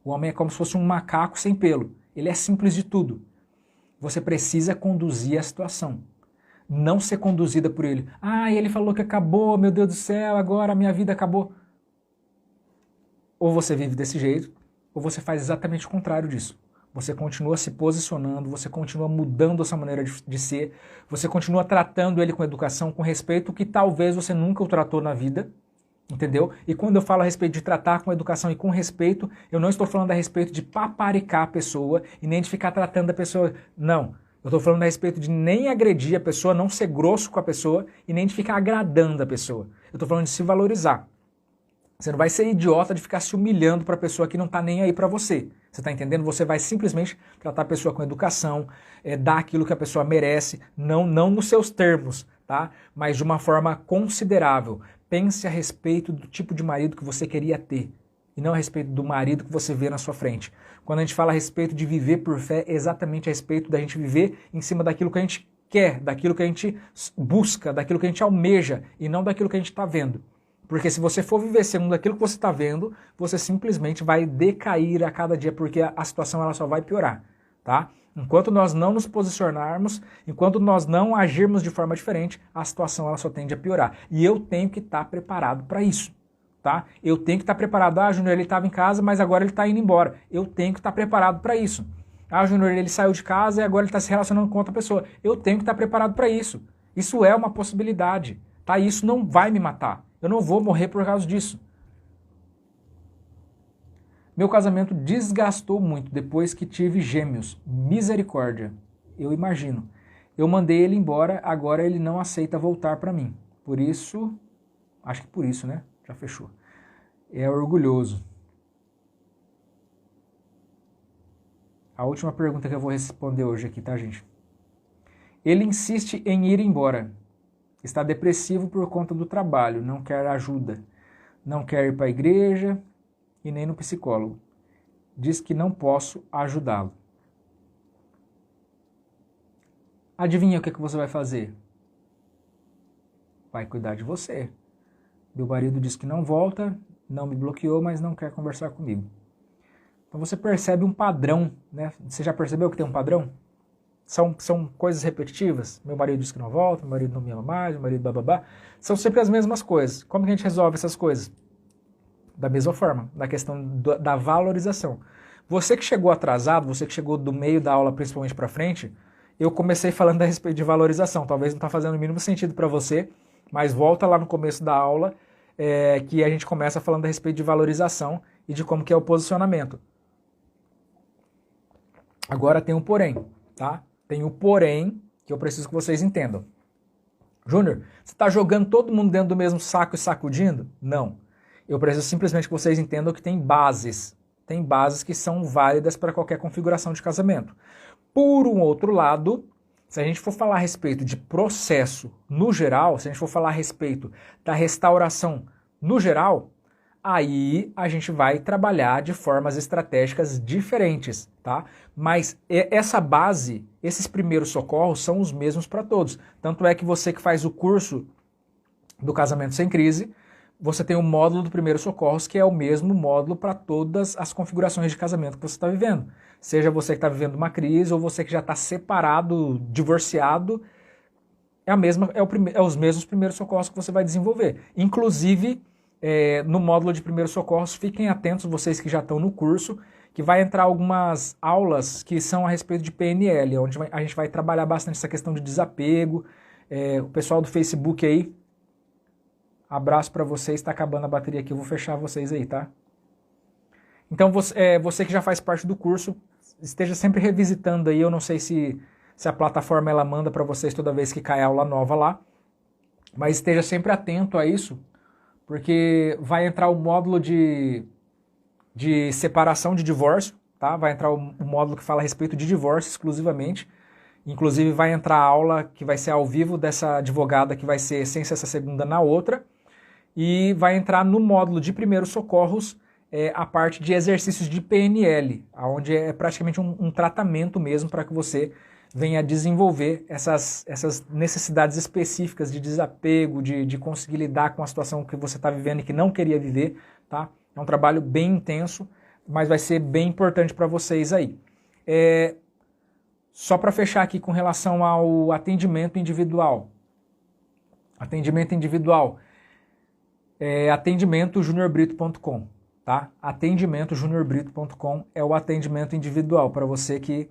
O homem é como se fosse um macaco sem pelo. Ele é simples de tudo. Você precisa conduzir a situação. não ser conduzida por ele. Ah, ele falou que acabou, meu Deus do céu, agora a minha vida acabou. Ou você vive desse jeito, ou você faz exatamente o contrário disso. Você continua se posicionando, você continua mudando a sua maneira de ser, você continua tratando ele com educação, com respeito, que talvez você nunca o tratou na vida, entendeu? E quando eu falo a respeito de tratar com educação e com respeito, eu não estou falando a respeito de paparicar a pessoa e nem de ficar tratando a pessoa, não. Eu estou falando a respeito de nem agredir a pessoa, não ser grosso com a pessoa e nem de ficar agradando a pessoa. Eu estou falando de se valorizar. Você não vai ser idiota de ficar se humilhando para a pessoa que não está nem aí para você. Você está entendendo? Você vai simplesmente tratar a pessoa com educação, dar aquilo que a pessoa merece, não nos seus termos, tá? Mas de uma forma considerável. Pense a respeito do tipo de marido que você queria ter e não a respeito do marido que você vê na sua frente. Quando a gente fala a respeito de viver por fé, é exatamente a respeito da gente viver em cima daquilo que a gente quer, daquilo que a gente busca, daquilo que a gente almeja e não daquilo que a gente está vendo. Porque se você for viver segundo aquilo que você está vendo, você simplesmente vai decair a cada dia, porque a situação ela só vai piorar, tá? Enquanto nós não nos posicionarmos, enquanto nós não agirmos de forma diferente, a situação ela só tende a piorar. E eu tenho que estar preparado para isso, tá? Eu tenho que estar preparado. Ah, Júnior, ele estava em casa, mas agora ele está indo embora. Eu tenho que estar preparado para isso. Ah, Júnior, ele saiu de casa e agora ele está se relacionando com outra pessoa. Eu tenho que estar preparado para isso. Isso é uma possibilidade, tá? Isso não vai me matar. Eu não vou morrer por causa disso. Meu casamento desgastou muito depois que tive gêmeos. Misericórdia. Eu imagino. Eu mandei ele embora, agora ele não aceita voltar para mim. Por isso, acho que por isso, né? Já fechou. É orgulhoso. A última pergunta que eu vou responder hoje aqui, tá, gente? Ele insiste em ir embora. Está depressivo por conta do trabalho, não quer ajuda, não quer ir para a igreja e nem no psicólogo. Diz que não posso ajudá-lo. Adivinha o que você vai fazer? Vai cuidar de você. Meu marido diz que não volta, não me bloqueou, mas não quer conversar comigo. Então você percebe um padrão, né? Você já percebeu que tem um padrão? São coisas repetitivas. Meu marido diz que não volta, meu marido não me ama mais, meu marido bababá. São sempre as mesmas coisas. Como que a gente resolve essas coisas? Da mesma forma, na questão da valorização. Você que chegou atrasado, você que chegou do meio da aula principalmente para frente, eu comecei falando a respeito de valorização. Talvez não está fazendo o mínimo sentido para você, mas volta lá no começo da aula que a gente começa falando a respeito de valorização e de como que é o posicionamento. Agora tem um porém, tá? Tem um porém que eu preciso que vocês entendam. Júnior, você está jogando todo mundo dentro do mesmo saco e sacudindo? Não. Eu preciso simplesmente que vocês entendam que tem bases. Tem bases que são válidas para qualquer configuração de casamento. Por um outro lado, se a gente for falar a respeito de processo no geral, se a gente for falar a respeito da restauração no geral, aí a gente vai trabalhar de formas estratégicas diferentes, tá? Mas essa base, esses primeiros socorros são os mesmos para todos. Tanto é que você que faz o curso do Casamento Sem Crise, você tem o módulo do primeiro socorros, que é o mesmo módulo para todas as configurações de casamento que você está vivendo. Seja você que está vivendo uma crise ou você que já está separado, divorciado, é os mesmos primeiros socorros que você vai desenvolver. Inclusive, no módulo de primeiros socorros, fiquem atentos, vocês que já estão no curso, que vai entrar algumas aulas que são a respeito de PNL, onde a gente vai trabalhar bastante essa questão de desapego. O pessoal do Facebook aí, abraço para vocês, está acabando a bateria aqui, eu vou fechar vocês aí, tá? Então você que já faz parte do curso, esteja sempre revisitando aí, eu não sei se a plataforma ela manda para vocês toda vez que cai aula nova lá, mas esteja sempre atento a isso, porque vai entrar o módulo de separação de divórcio, tá? Vai entrar o módulo que fala a respeito de divórcio exclusivamente. Inclusive vai entrar a aula que vai ser ao vivo dessa advogada que vai ser sem ser essa segunda na outra. E vai entrar no módulo de primeiros socorros a parte de exercícios de PNL, onde é praticamente um tratamento mesmo para que você venha desenvolver essas necessidades específicas de desapego, de conseguir lidar com a situação que você está vivendo e que não queria viver, tá? É um trabalho bem intenso, mas vai ser bem importante para vocês aí. Só para fechar aqui com relação ao atendimento individual. Atendimento individual é atendimento.juniorbrito.com, tá? Atendimento.juniorbrito.com é o atendimento individual para você que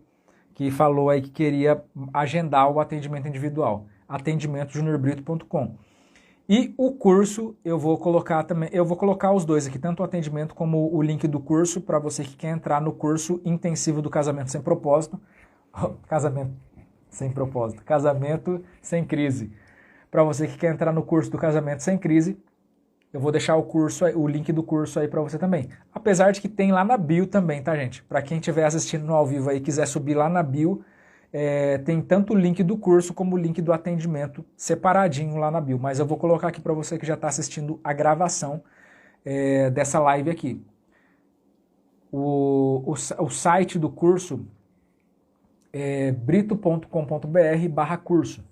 falou aí que queria agendar o atendimento individual. Atendimento.juniorbrito.com. E o curso eu vou colocar também, eu vou colocar os dois aqui, tanto o atendimento como o link do curso para você que quer entrar no curso intensivo do Casamento Sem Propósito. Casamento sem propósito, casamento sem crise. Para você que quer entrar no curso do Casamento Sem Crise, eu vou deixar o link do curso aí para você também. Apesar de que tem lá na bio também, tá, gente? Para quem estiver assistindo no ao vivo aí e quiser subir lá na bio, tem tanto o link do curso como o link do atendimento separadinho lá na bio. Mas eu vou colocar aqui para você que já está assistindo a gravação dessa live aqui. O site do curso é brito.com.br/curso.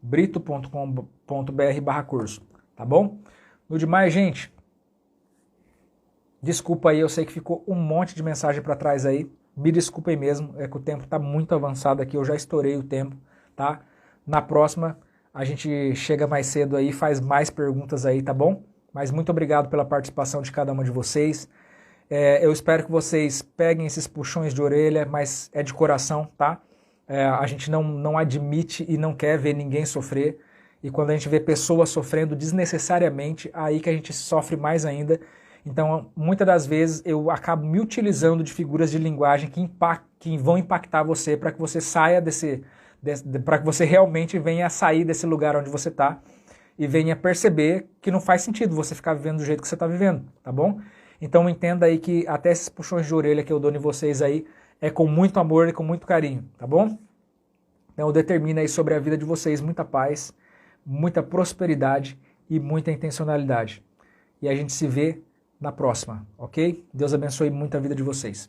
brito.com.br/curso, tá bom? No demais, gente, desculpa aí, eu sei que ficou um monte de mensagem para trás aí, me desculpem mesmo, é que o tempo tá muito avançado aqui, eu já estourei o tempo, tá? Na próxima, a gente chega mais cedo aí, faz mais perguntas aí, tá bom? Mas muito obrigado pela participação de cada uma de vocês. Eu espero que vocês peguem esses puxões de orelha, mas é de coração, tá? A gente não admite e não quer ver ninguém sofrer. E quando a gente vê pessoas sofrendo desnecessariamente, aí que a gente sofre mais ainda. Então, muitas das vezes, eu acabo me utilizando de figuras de linguagem que vão impactar você para que você saia para que você realmente venha a sair desse lugar onde você está e venha perceber que não faz sentido você ficar vivendo do jeito que você está vivendo, tá bom? Então entenda aí que até esses puxões de orelha que eu dou em vocês aí é com muito amor e com muito carinho, tá bom? Então determina aí sobre a vida de vocês muita paz, muita prosperidade e muita intencionalidade. E a gente se vê na próxima, ok? Deus abençoe muito a vida de vocês.